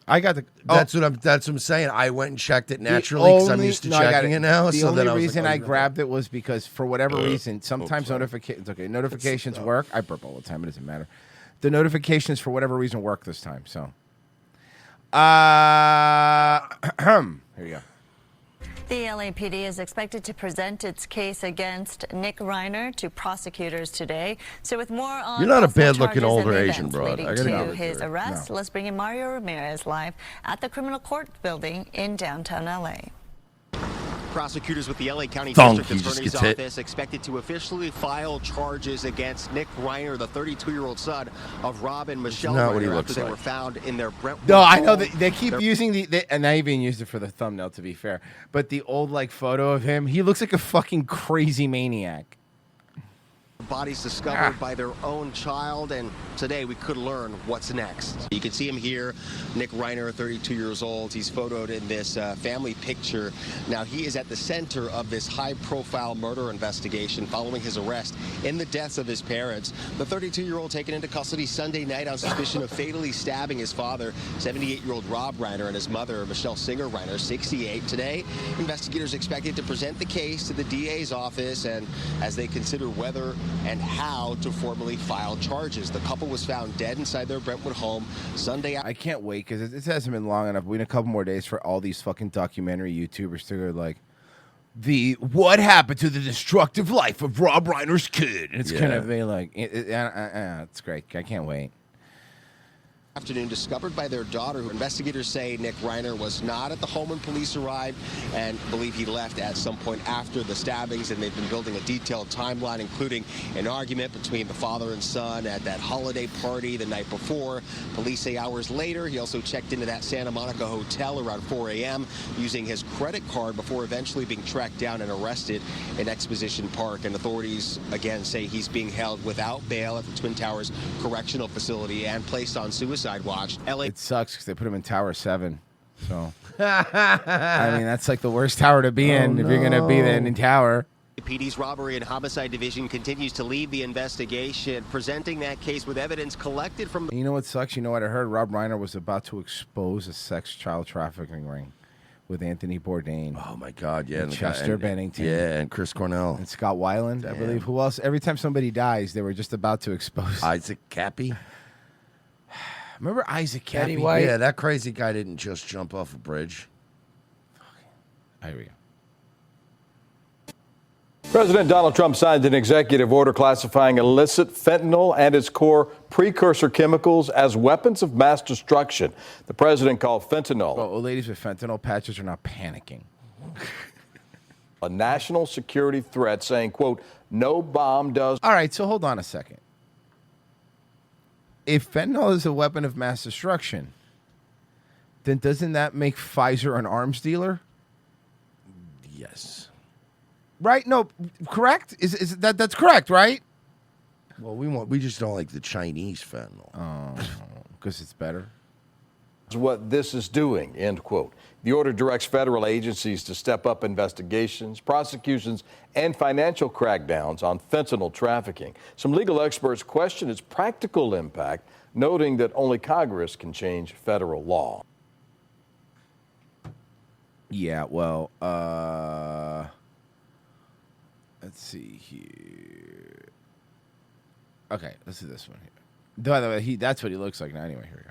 I got the... That's what I'm saying. I went and checked it naturally because I'm used to checking it now. The so only then reason I I grabbed it was because for whatever reason, sometimes notifications work. I burp all the time. It doesn't matter. The notifications for whatever reason work this time. So, here you go. The LAPD is expected to present its case against Nick Reiner to prosecutors today. So with more on You're not a possible bad-looking charges older and Asian events broad. leading I gotta to give it to his her. arrest, No. let's bring in Mario Ramirez live at the criminal court building in downtown LA. Prosecutors with the LA County Thunk, District he just Attorney's gets hit. Office expected to officially file charges against Nick Reiner, the 32-year-old son of Rob and Michelle not what he Reiner, looks after they like. were found in their Brentwood No, I know home. they keep using and I even used it for the thumbnail, to be fair. But the old like photo of him, he looks like a fucking crazy maniac. Bodies discovered by their own child, and today we could learn what's next. You can see him here, Nick Reiner, 32 years old. He's photoed in this family picture. Now, he is at the center of this high-profile murder investigation following his arrest in the deaths of his parents. The 32-year-old taken into custody Sunday night on suspicion of fatally stabbing his father, 78-year-old Rob Reiner, and his mother, Michelle Singer Reiner, 68. Today, investigators expected to present the case to the DA's office, and as they consider whether and how to formally file charges. The couple was found dead inside their Brentwood home Sunday. I can't wait because it hasn't been long enough. We need a couple more days for all these fucking documentary YouTubers to go like, what happened to the destructive life of Rob Reiner's kid? And it's gonna be like, it's great. I can't wait. Afternoon discovered by their daughter, who investigators say Nick Reiner was not at the home when police arrived and believe he left at some point after the stabbings, and they've been building a detailed timeline, including an argument between the father and son at that holiday party the night before. Police say hours later he also checked into that Santa Monica hotel around 4 a.m. using his credit card before eventually being tracked down and arrested in Exposition Park. And authorities again say he's being held without bail at the Twin Towers Correctional Facility and placed on suicide watch. It sucks because they put him in Tower 7. So, I mean, that's like the worst tower to be in if you're going to be in tower. The PD's Robbery and Homicide Division continues to lead the investigation, presenting that case with evidence collected from... You know what sucks? You know what I heard? Rob Reiner was about to expose a sex child trafficking ring with Anthony Bourdain. Oh, my God, yeah. And Chester Bennington. Yeah, and Chris Cornell. And Scott Weiland, I believe. Who else? Every time somebody dies, they were just about to expose... Isaac Cappy. Remember Isaac Cappy? Yeah, that crazy guy didn't just jump off a bridge. Here we go. President Donald Trump signed an executive order classifying illicit fentanyl and its core precursor chemicals as weapons of mass destruction. The president called fentanyl. Well, old ladies with fentanyl patches are not panicking. A national security threat, saying, quote, no bomb does. All right, so hold on a second. If fentanyl is a weapon of mass destruction, then doesn't that make Pfizer an arms dealer? Yes. Right? No, correct? Is that's correct, right? Well, we just don't like the Chinese fentanyl. Oh, because it's better. What this is doing, end quote. The order directs federal agencies to step up investigations, prosecutions, and financial crackdowns on fentanyl trafficking. Some legal experts question its practical impact, noting that only Congress can change federal law. Yeah, well, let's see here. Okay, let's do this one here. By the way, that's what he looks like now. Anyway, here we go.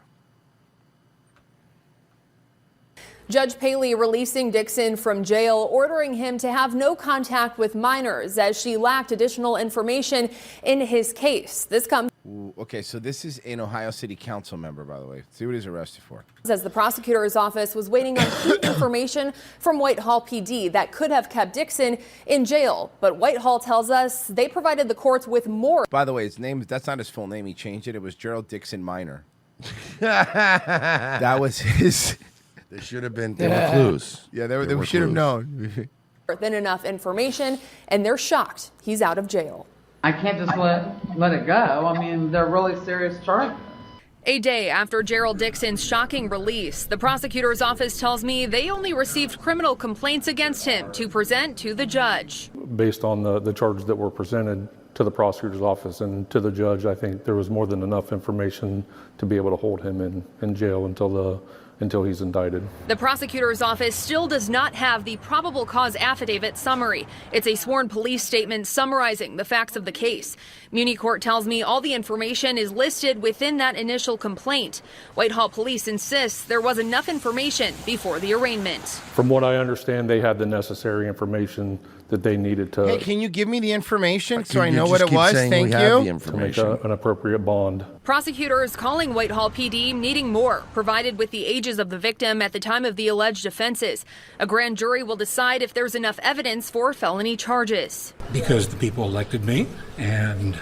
Judge Paley releasing Dixon from jail, ordering him to have no contact with minors as she lacked additional information in his case. This comes Okay, so this is an Ohio City Council member, by the way. See what he's arrested for. as the prosecutor's office was waiting on key information from Whitehall PD that could have kept Dixon in jail. But Whitehall tells us they provided the courts with more. By the way, his name, that's not his full name. He changed it. It was Gerald Dixon Minor. That was his... There should have been clues. Yeah, we should have known. Than enough information, and they're shocked he's out of jail. I can't just let it go. I mean, they're really serious charges. A day after Gerald Dixon's shocking release, the prosecutor's office tells me they only received criminal complaints against him to present to the judge. Based on the charges that were presented to the prosecutor's office and to the judge, I think there was more than enough information to be able to hold him in jail until the until he's indicted. The prosecutor's office still does not have the probable cause affidavit summary. It's a sworn police statement summarizing the facts of the case. Muni Court tells me all the information is listed within that initial complaint. Whitehall police insists there was enough information before the arraignment. From what I understand, they had the necessary information that they needed to. Hey, can you give me the information so I You know just what it keep was? saying Thank we have the you. To make information. an appropriate bond. Prosecutors calling Whitehall PD needing more, provided with the ages of the victim at the time of the alleged offenses. A grand jury will decide if there's enough evidence for felony charges. Because the people elected me, and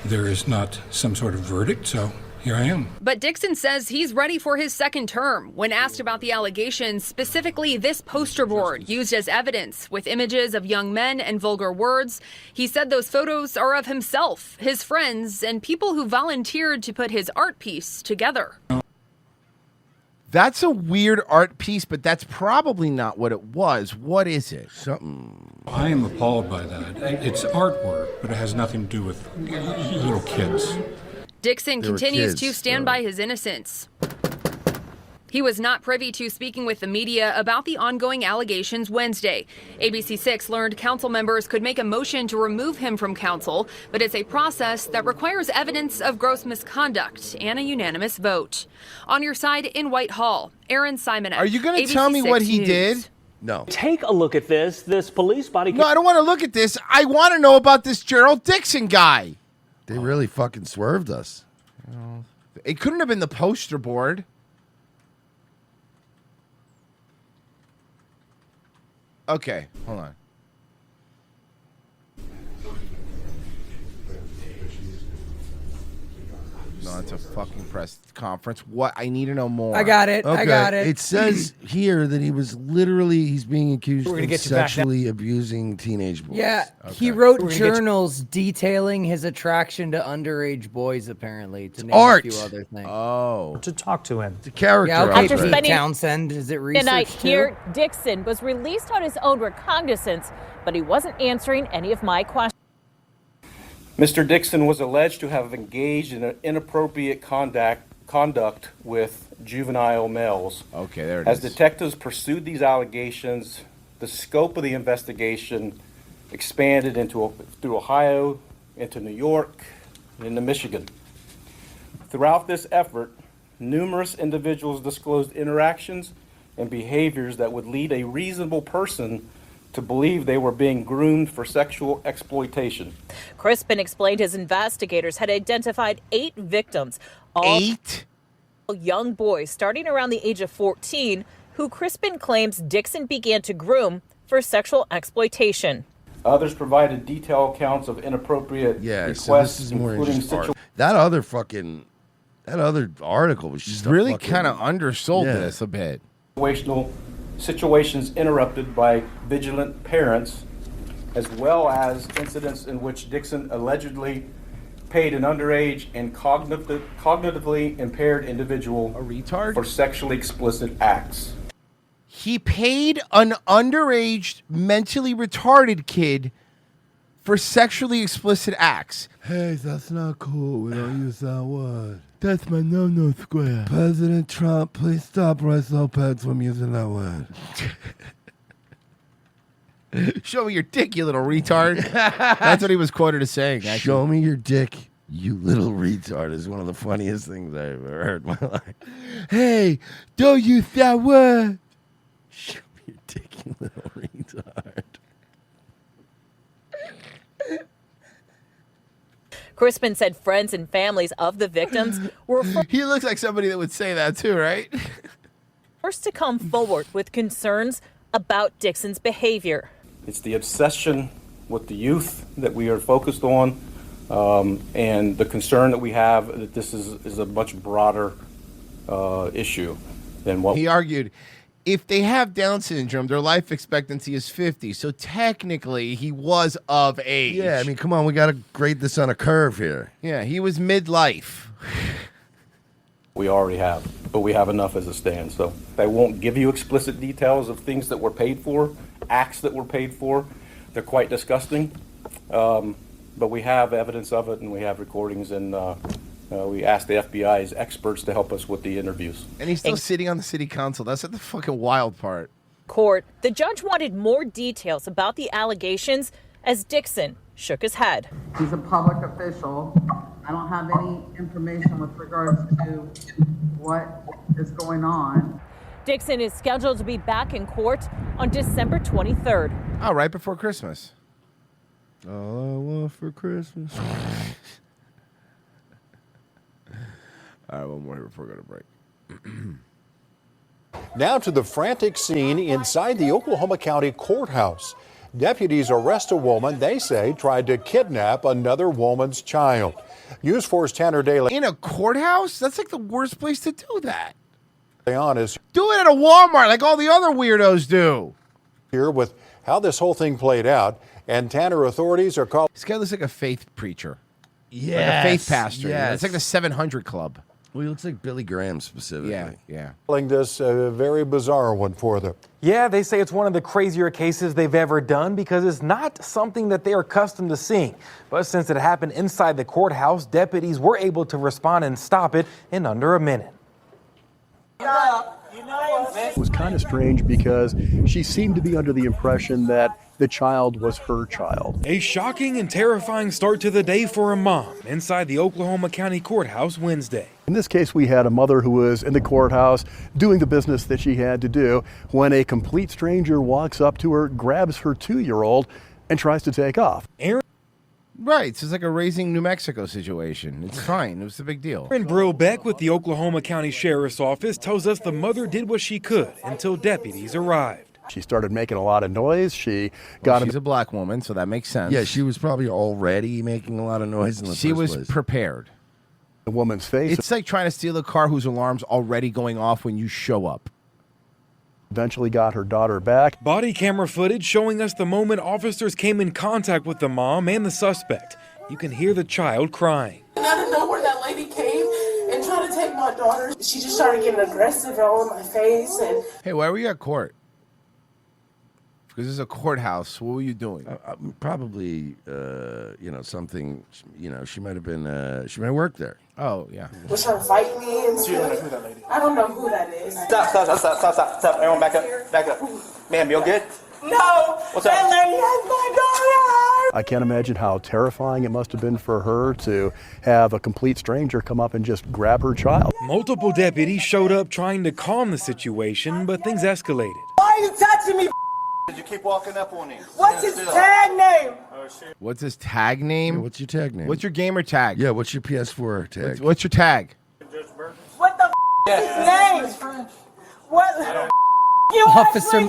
there is not some sort of verdict, so here I am. But Dixon says he's ready for his second term. When asked about the allegations, specifically this poster board used as evidence with images of young men and vulgar words, he said those photos are of himself, his friends, and people who volunteered to put his art piece together. That's a weird art piece, but that's probably not what it was. What is it? Something. I am appalled by that. It's artwork, but it has nothing to do with little kids. Dixon They were continues kids, to stand though. by his innocence. He was not privy to speaking with the media about the ongoing allegations Wednesday. ABC6 learned council members could make a motion to remove him from council, but it's a process that requires evidence of gross misconduct and a unanimous vote. On your side in Whitehall, Aaron Simonek. Are you going to tell me what he did? No. Take a look at this. This police body. No, I don't want to look at this. I want to know about this Gerald Dixon guy. They really fucking swerved us. It couldn't have been the poster board. Okay, hold on. No, it's a fucking press conference. What? I need to know more. I got it. I got it. It says here that he's being accused We're gonna of get you back now. sexually abusing teenage boys. Yeah, he wrote journals detailing his attraction to underage boys, apparently. To name art. a few other things. Oh. To talk to him. The character. Yeah, okay, After Pete spending Townsend, is it the research night too? here, Dixon was released on his own recognizance, but he wasn't answering any of my questions. Mr. Dixon was alleged to have engaged in an inappropriate conduct with juvenile males. Okay, there it As is. detectives pursued these allegations, the scope of the investigation expanded through Ohio, into New York, and into Michigan. Throughout this effort, numerous individuals disclosed interactions and behaviors that would lead a reasonable person to believe they were being groomed for sexual exploitation. Crispin explained his investigators had identified 8 victims, all 8 young boys starting around the age of 14, who Crispin claims Dixon began to groom for sexual exploitation. Others provided detailed accounts of inappropriate requests, so this is more including just art. That other article was just really kind of undersold this a bit. Situations interrupted by vigilant parents, as well as incidents in which Dixon allegedly paid an underage and cognitively impaired individual for sexually explicit acts. He paid an underage, mentally retarded kid for sexually explicit acts. Hey, that's not cool. We don't use that word. That's my no-no square. President Trump, please stop Bryce Lopez from using that word. Show me your dick, you little retard. That's what he was quoted as saying. Actually. Show me your dick, you little retard, is one of the funniest things I've ever heard in my life. Hey, don't use that word. Show me your dick, you little retard. Crispin said friends and families of the victims were He looks like somebody that would say that too, right? first to come forward with concerns about Dixon's behavior. It's the obsession with the youth that we are focused on, and the concern that we have that this is a much broader issue than what He argued, if they have Down syndrome, their life expectancy is 50. So technically, he was of age. Yeah, I mean, come on, we got to grade this on a curve here. Yeah, he was midlife. we already have, but we have enough as it stands. So I won't give you explicit details of things that were paid for, acts that were paid for. They're quite disgusting, but we have evidence of it, and we have recordings, and We asked the FBI's experts to help us with the interviews. And he's still sitting on the city council. That's the fucking wild part. Court, the judge wanted more details about the allegations as Dixon shook his head. He's a public official. I don't have any information with regards to what is going on. Dixon is scheduled to be back in court on December 23rd. Oh, right before Christmas. All I want for Christmas. All right, one more here before we go to break. Now to the frantic scene inside the Oklahoma County Courthouse. Deputies arrest a woman they say tried to kidnap another woman's child. News 4's Tanner De In a courthouse? That's like the worst place to do that. Leon is Do it at a Walmart like all the other weirdos do. Here with how this whole thing played out, and Tanner authorities are calling. This guy looks like a faith preacher. Yeah, like a faith pastor. Yes. It's like the 700 Club. Well, he looks like Billy Graham specifically. Yeah. Calling this a very bizarre one for them. Yeah, they say it's one of the crazier cases they've ever done because it's not something that they are accustomed to seeing. But since it happened inside the courthouse, deputies were able to respond and stop it in under a minute. It was kind of strange because she seemed to be under the impression that the child was her child. A shocking and terrifying start to the day for a mom inside the Oklahoma County Courthouse Wednesday. In this case, we had a mother who was in the courthouse doing the business that she had to do when a complete stranger walks up to her, grabs her 2-year-old, and tries to take off. Right, so it's like a Raising New Mexico situation. It's fine. It was a big deal. Aaron Brobeck with the Oklahoma County Sheriff's Office tells us the mother did what she could until deputies arrived. She started making a lot of noise. She's a black woman, so that makes sense. Yeah, she was probably already making a lot of noise in the She first was place. prepared. The woman's face. It's like trying to steal a car whose alarm's already going off when you show up. Eventually got her daughter back. Body camera footage showing us the moment officers came in contact with the mom and the suspect. You can hear the child crying. Out of nowhere, that lady came and tried to take my daughter. She just started getting aggressive all in my face. And Hey, why were you at court? Because this is a courthouse. What were you doing? Probably, something. She might have been. She might have worked there. Oh yeah. was trying to fight me and stuff. I don't know who that is. Stop. Everyone back up. Ma'am, you good? No, What's that up? lady has my daughter. I can't imagine how terrifying it must have been for her to have a complete stranger come up and just grab her child. Multiple deputies showed up trying to calm the situation, but things escalated. Why are you touching me? Did you keep walking up on him? What's his tag name? What's his tag name? What's your tag name? What's your gamer tag? Yeah, what's your PS4 tag? What's your tag? What the his name? What? You Officer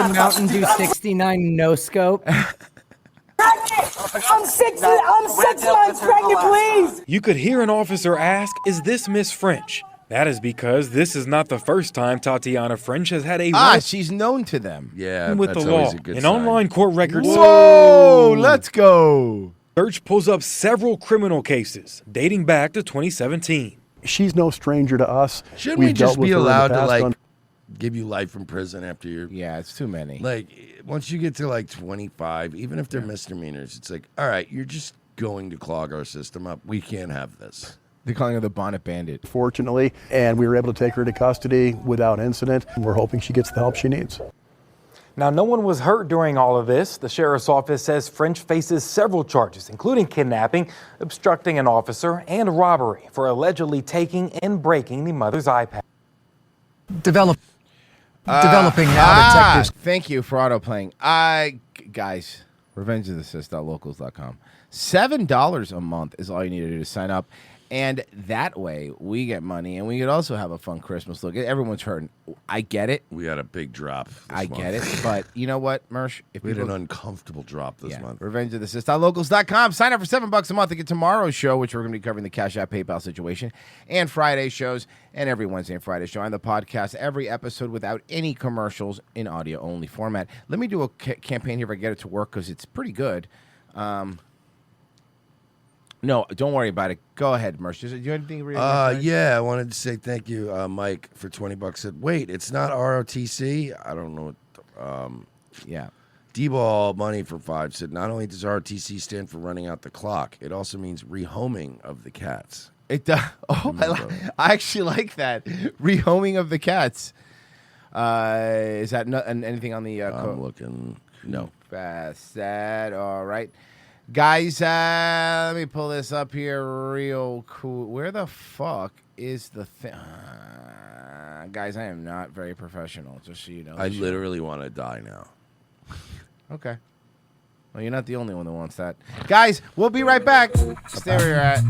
Mountain Dew 69 no scope. I'm 6 months pregnant, please. You could hear an officer ask, "Is this Miss French?" That is because this is not the first time Tatiana French has had a She's known to them. Yeah, with that's the law. always a good An sign. online court record. Whoa, let's go. Search pulls up several criminal cases dating back to 2017. She's no stranger to us. Shouldn't We've we just dealt with be her in the allowed to past give you life in prison after you're? Yeah, it's too many. Like once you get to like 25, even if they're misdemeanors, it's like, all right, you're just going to clog our system up. We can't have this. They're calling her the Bonnet Bandit. Fortunately, and we were able to take her into custody without incident. We're hoping she gets the help she needs. Now, no one was hurt during all of this. The sheriff's office says French faces several charges, including kidnapping, obstructing an officer, and robbery for allegedly taking and breaking the mother's iPad. Developing now, detectives. Thank you for auto-playing. Guys, revengeofthesys.locals.com. $7 a month is all you need to do to sign up. And that way, we get money, and we could also have a fun Christmas look. Everyone's hurting. I get it. We had a big drop. I get it. But you know what, Mersh? If We had an uncomfortable drop this month. RevengeOfTheSys.locals.com. Sign up for $7 a month to get tomorrow's show, which we're going to be covering the Cash App PayPal situation, and Friday's shows, and every Wednesday and Friday show, and the podcast, every episode without any commercials in audio-only format. Let me do a campaign here if I get it to work, because it's pretty good. No, don't worry about it. Go ahead, Mersh. Do you have anything to read? Yeah, I wanted to say thank you, Mike, for $20. Said, wait, it's not ROTC? I don't know what. Yeah. D-Ball Money for 5 said, not only does RTC stand for running out the clock, it also means rehoming of the cats. It does. I actually like that. Rehoming of the cats. Is that anything on the... I'm looking. No. Fast. That. All right. Guys, let me pull this up here real cool. Where the fuck is the thing? Guys, I am not very professional, just so you know. I literally want to die now. Okay. Well, you're not the only one that wants that. Guys, we'll be right back. Stay where you're at.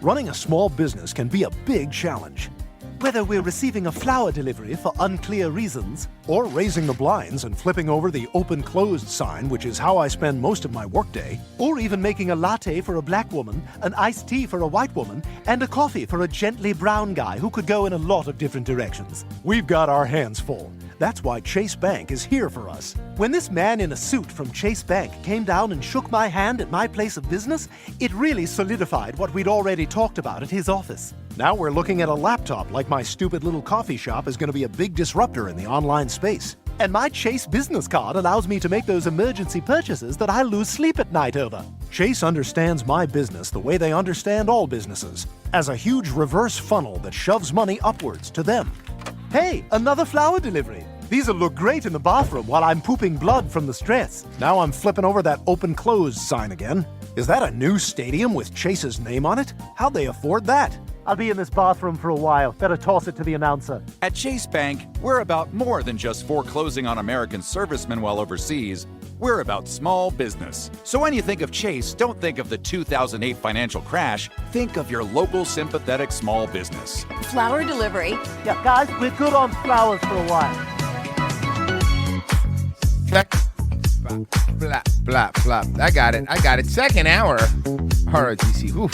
Running a small business can be a big challenge. Whether we're receiving a flower delivery for unclear reasons, or raising the blinds and flipping over the open-closed sign, which is how I spend most of my workday, or even making a latte for a black woman, an iced tea for a white woman, and a coffee for a gently brown guy who could go in a lot of different directions. We've got our hands full. That's why Chase Bank is here for us. When this man in a suit from Chase Bank came down and shook my hand at my place of business, it really solidified what we'd already talked about at his office. Now we're looking at a laptop like my stupid little coffee shop is going to be a big disruptor in the online space. And my Chase business card allows me to make those emergency purchases that I lose sleep at night over. Chase understands my business the way they understand all businesses, as a huge reverse funnel that shoves money upwards to them. Hey, another flower delivery. These'll look great in the bathroom while I'm pooping blood from the stress. Now I'm flipping over that open-closed sign again. Is that a new stadium with Chase's name on it? How'd they afford that? I'll be in this bathroom for a while. Better toss it to the announcer. At Chase Bank, we're about more than just foreclosing on American servicemen while overseas. We're about small business. So when you think of Chase, don't think of the 2008 financial crash. Think of your local sympathetic small business. Flower delivery. Yeah, guys, we're good on flowers for a while. Blah, blah, blah. I got it. Second hour. ROTC. Oof.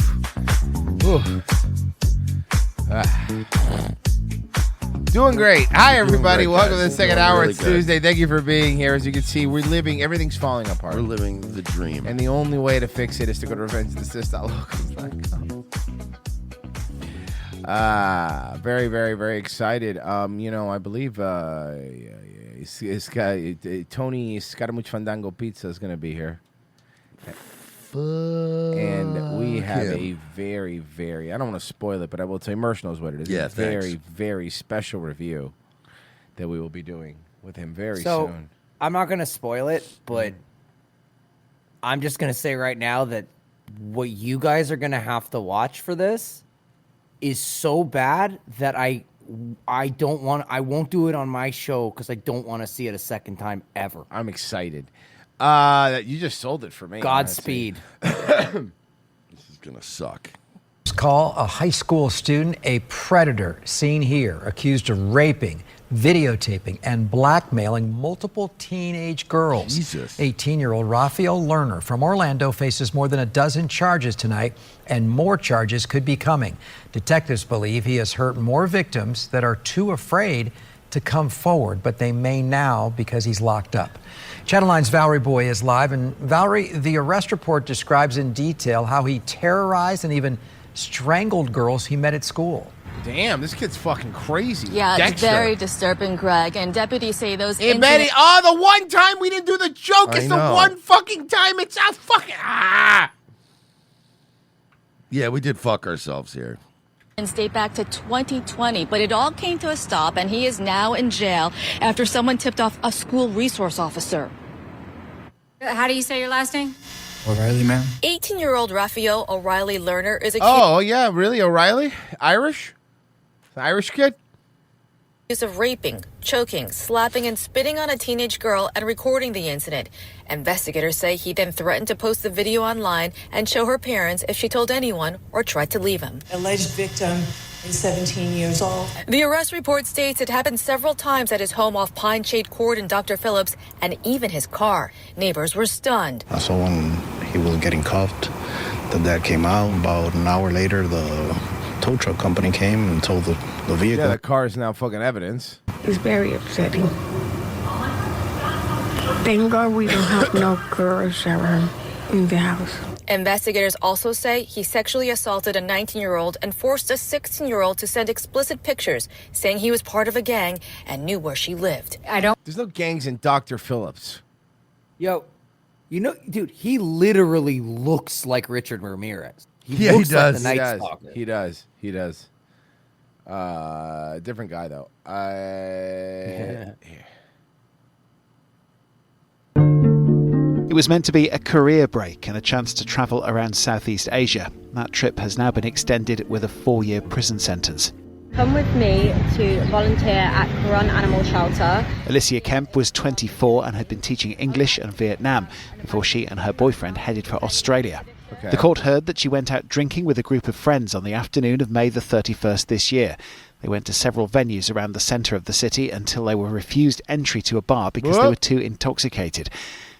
Doing great. Hi, everybody. Welcome to the second hour. It's Tuesday. Thank you for being here. As you can see, we're living, everything's falling apart. We're living the dream. And the only way to fix it is to go to revengeofthesist.locals.com. Very, very, very excited. I believe Tony Scaramucci Fandango Pizza is going to be here. And we have a very, very, I don't want to spoil it, but I will tell you, Mersh knows what it is. Yeah, a very, very special review that we will be doing with him very So, soon. I'm not going to spoil it, but I'm just going to say right now that what you guys are going to have to watch for this is so bad that I won't do it on my show because I don't want to see it a second time ever. I'm excited. You just sold it for me. Godspeed. This is gonna suck. Call a high school student a predator, seen here, accused of raping, videotaping, and blackmailing multiple teenage girls. Jesus. 18-year-old Raphael Lerner from Orlando faces more than a dozen charges tonight, and more charges could be coming. Detectives believe he has hurt more victims that are too afraid to come forward, but they may now because he's locked up. Channel 9's Valerie Boy is live. And Valerie, the arrest report describes in detail how he terrorized and even strangled girls he met at school. Damn, this kid's fucking crazy. Yeah, Dexter. it's very disturbing, Greg. And deputies say those Hey, Betty, the one time we didn't do the joke. It's the one fucking time. It's a fucking... Yeah, we did fuck ourselves here. date back to 2020, but it all came to a stop, and he is now in jail after someone tipped off a school resource officer. How do you say your last name? O'Reilly, ma'am. 18-year-old Raphael O'Reilly Lerner is accused. Oh, yeah, really? O'Reilly? Irish? Irish kid? Of raping, choking, slapping, and spitting on a teenage girl and recording the incident. Investigators say he then threatened to post the video online and show her parents if she told anyone or tried to leave him. Alleged victim is 17 years old. The arrest report states it happened several times at his home off Pine Shade Court in Dr. Phillips, and even his car. Neighbors were stunned. I saw when he was getting cuffed, the dad came out. About an hour later, the tow truck company came and towed the vehicle. Yeah, the car is now fucking evidence. It's very upsetting. Thank God we don't have no girls around in the house. Investigators also say he sexually assaulted a 19-year-old and forced a 16-year-old to send explicit pictures saying he was part of a gang and knew where she lived. There's no gangs in Dr. Phillips. Yo, dude, he literally looks like Richard Ramirez. He looks does. Like the Night Stalker. He does. Different guy, though. It was meant to be a career break and a chance to travel around Southeast Asia. That trip has now been extended with a 4-year prison sentence. Come with me to volunteer at Quran Animal Shelter. Alicia Kemp was 24 and had been teaching English and Vietnam before she and her boyfriend headed for Australia. The court heard that she went out drinking with a group of friends on the afternoon of May the 31st this year. They went to several venues around the centre of the city until they were refused entry to a bar because they were too intoxicated.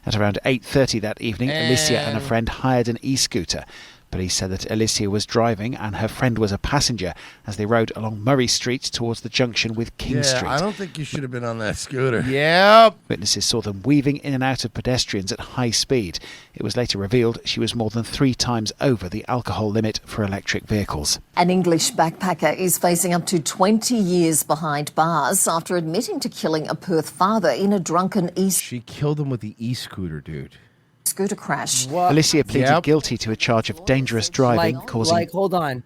At around 8:30 that evening, Alicia and a friend hired an e-scooter. Police said that Alicia was driving and her friend was a passenger as they rode along Murray Street towards the junction with King Street. I don't think you should have been on that scooter. Yep. Witnesses saw them weaving in and out of pedestrians at high speed. It was later revealed she was more than 3 times over the alcohol limit for electric vehicles. An English backpacker is facing up to 20 years behind bars after admitting to killing a Perth father in a drunken She killed him with the e-scooter, dude. Scooter crash. Alicia pleaded guilty to a charge of dangerous driving, causing... hold on.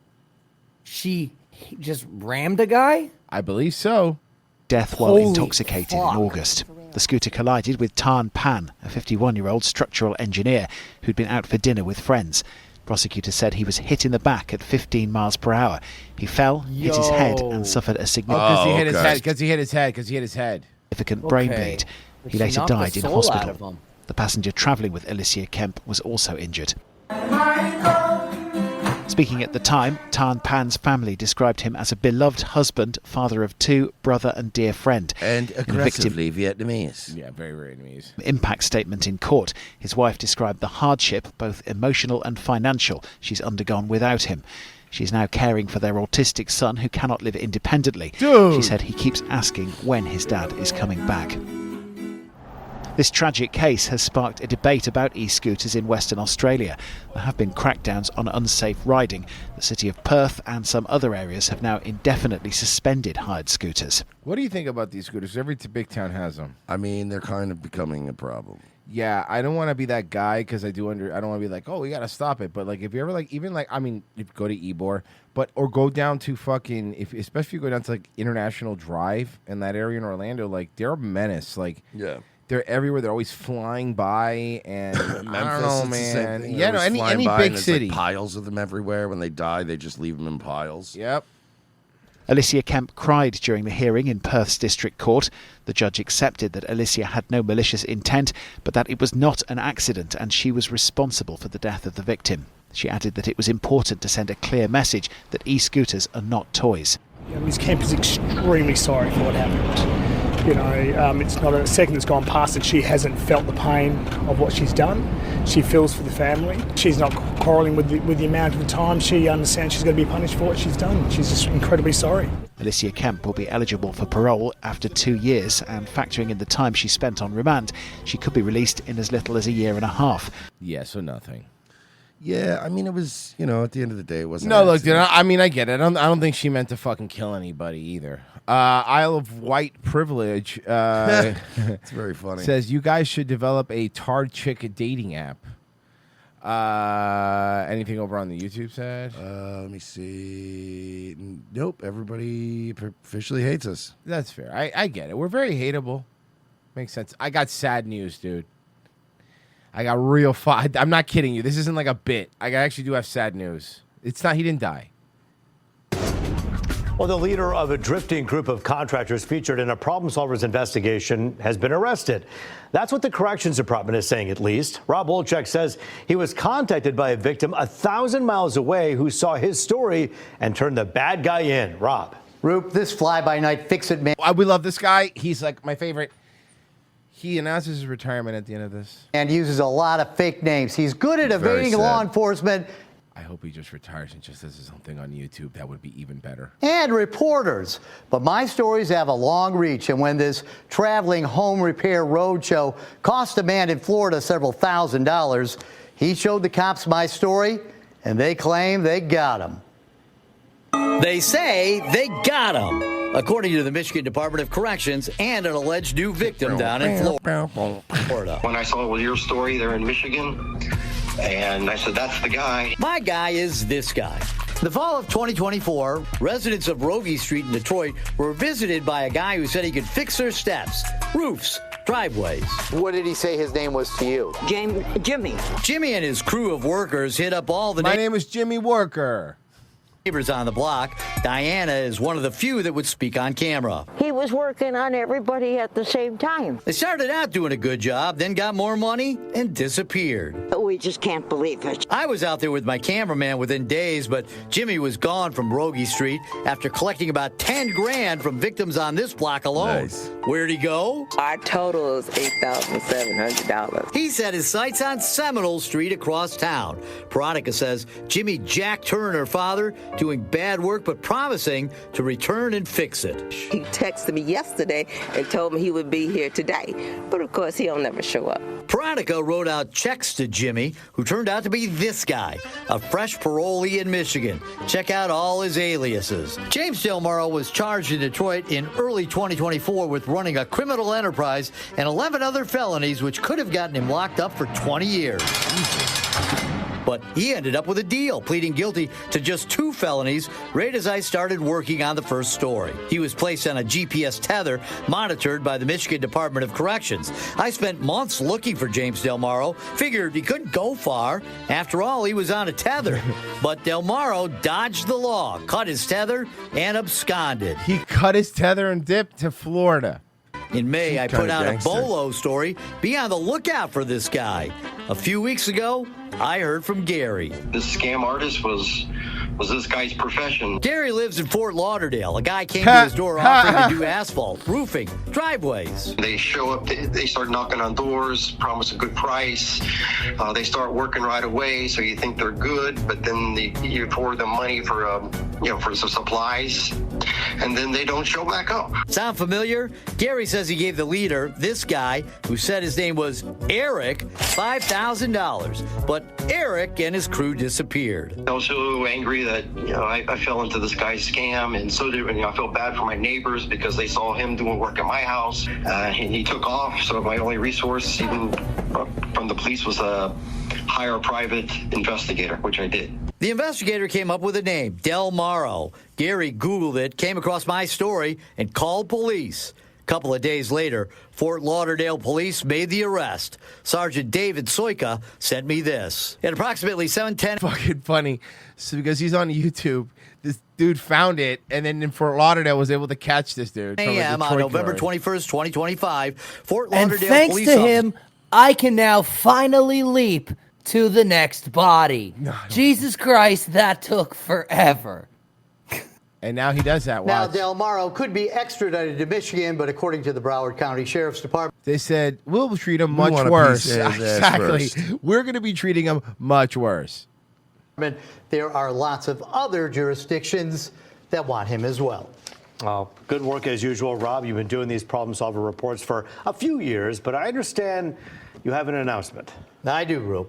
She just rammed a guy? I believe so. Death while Holy intoxicated fuck. in August. The scooter collided with Tan Pan, a 51-year-old structural engineer who'd been out for dinner with friends. Prosecutors said he was hit in the back at 15 miles per hour. He fell, hit his head, and suffered a significant... Because he hit his head. Significant brain bleed. He later knocked the died in soul out of hospital. him. The passenger travelling with Alicia Kemp was also injured. Speaking at the time, Tan Pan's family described him as a beloved husband, father of 2, brother and dear friend. And aggressively Vietnamese. Yeah, very Vietnamese. Impact statement in court. His wife described the hardship, both emotional and financial, she's undergone without him. She's now caring for their autistic son who cannot live independently. Dude. She said he keeps asking when his dad is coming back. This tragic case has sparked a debate about e-scooters in Western Australia. There have been crackdowns on unsafe riding. The city of Perth and some other areas have now indefinitely suspended hired scooters. What do you think about these scooters? Every big town has them. I mean, they're kind of becoming a problem. Yeah, I don't want to be that guy because I don't want to be like, oh, we got to stop it. But like, if you ever like, even like, I mean, if you go to Ybor, or go down to fucking, especially if you go down to like International Drive in that area in Orlando, like they're a menace. Like, yeah. They're everywhere. They're always flying by, and Memphis, I don't know, it's the same man. thing. Yeah, They're no, always any flying by big and there's, city. like, piles of them everywhere. When they die, they just leave them in piles. Yep. Alicia Kemp cried during the hearing in Perth's District Court. The judge accepted that Alicia had no malicious intent, but that it was not an accident and she was responsible for the death of the victim. She added that it was important to send a clear message that e-scooters are not toys. Ms Kemp is extremely sorry for what happened. You know, it's not a second that's gone past that she hasn't felt the pain of what she's done. She feels for the family. She's not quarrelling with the amount of time. She understands she's going to be punished for what she's done. She's just incredibly sorry. Alicia Kemp will be eligible for parole after 2 years, and factoring in the time she spent on remand, she could be released in as little as a year and a half. Yeah, so nothing. Yeah, I mean, it was, you know, at the end of the day, it wasn't. No, look, dude, I mean, I get it. I don't think she meant to fucking kill anybody either. Isle of White Privilege. It's very funny. Says you guys should develop a tard chick dating app. Anything over on the YouTube side? Let me see. Nope. Everybody officially hates us. That's fair. I get it. We're very hateable. Makes sense. I got sad news, dude. I got real I'm not kidding you. This isn't like a bit. I actually do have sad news. It's not. He didn't die. Well, the leader of a drifting group of contractors featured in a Problem Solvers investigation has been arrested. That's what the Corrections Department is saying, at least. Rob Olchek says he was contacted by a victim 1,000 miles away who saw his story and turned the bad guy in. Rob. Roop, this fly-by-night fix-it man. We love this guy. He's like my favorite. He announces his retirement at the end of this. And uses a lot of fake names. He's good at evading law enforcement. I hope he just retires and just does his own thing on YouTube. That would be even better. And reporters. But my stories have a long reach. And when this traveling home repair roadshow cost a man in Florida several $1,000s, he showed the cops my story, and they claim they got him. They say they got him, according to the Michigan Department of Corrections and an alleged new victim down in Florida. When I saw your story there in Michigan, and I said, that's the guy. My guy is this guy. The fall of 2024, residents of Rogie Street in Detroit were visited by a guy who said he could fix their steps, roofs, driveways. What did he say his name was to you? Jimmy. Jimmy and his crew of workers hit up all the My name is Jimmy Worker. Neighbors on the block. Diana is one of the few that would speak on camera. He was working on everybody at the same time. They started out doing a good job, then got more money and disappeared. we just can't believe it. I was out there with my cameraman within days, but Jimmy was gone from Rogie Street after collecting about 10 grand from victims on this block alone. Nice. Where'd he go? Our total is $8,700. He set his sights on Seminole Street across town. Veronica says Jimmy jacked her and her father, doing bad work but promising to return and fix it. He texted me yesterday and told me he would be here today, but of course he'll never show up. Veronica wrote out checks to Jimmy, who turned out to be this guy, a fresh parolee in Michigan. Check out all his aliases. James Del Morro was charged in Detroit in early 2024 with running a criminal enterprise and 11 other felonies, which could have gotten him locked up for 20 years. But he ended up with a deal, pleading guilty to just 2 felonies right as I started working on the first story. He was placed on a GPS tether monitored by the Michigan Department of Corrections. I spent months looking for James Del Morro, figured he couldn't go far. After all, he was on a tether. But Del Morro dodged the law, cut his tether, and absconded. He cut his tether and dipped to Florida. In May, I put out a Bolo story. Be on the lookout for this guy. A few weeks ago, I heard from Gary. This scam artist was this guy's profession. Gary lives in Fort Lauderdale. A guy came to his door offering to do asphalt, roofing, driveways. They show up, they start knocking on doors, promise a good price. They start working right away, so you think they're good, but then you forward them money for for some supplies, and then they don't show back up. Sound familiar? Gary says he gave the leader, this guy, who said his name was Eric, $5,000. But Eric and his crew disappeared. I was so angry that I fell into this guy's scam, and so did I felt bad for my neighbors because they saw him doing work at my house, and he took off. So my only resource, even from the police, was hire a private investigator, which I did. The investigator came up with a name, Del Morro. Gary Googled it, came across my story, and called police. A couple of days later, Fort Lauderdale police made the arrest. Sergeant David Soika sent me this. At approximately 7:10. Fucking funny. So because he's on YouTube, this dude found it, and then in Fort Lauderdale was able to catch this dude. A.m. on November 21st, 2025, Fort And Lauderdale thanks police to officer. him, I can now finally leap to the next body. Jesus Christ, that took forever. And now he does that. Now, Watch. Del Morro could be extradited to Michigan, but according to the Broward County Sheriff's Department, They said, we'll treat him We much want a worse. piece of his ass Exactly. first. We're going to be treating him much worse. there are lots of other jurisdictions that want him as well. Good work as usual, Rob. You've been doing these problem solver reports for a few years, but I understand you have an announcement. I do, Rube.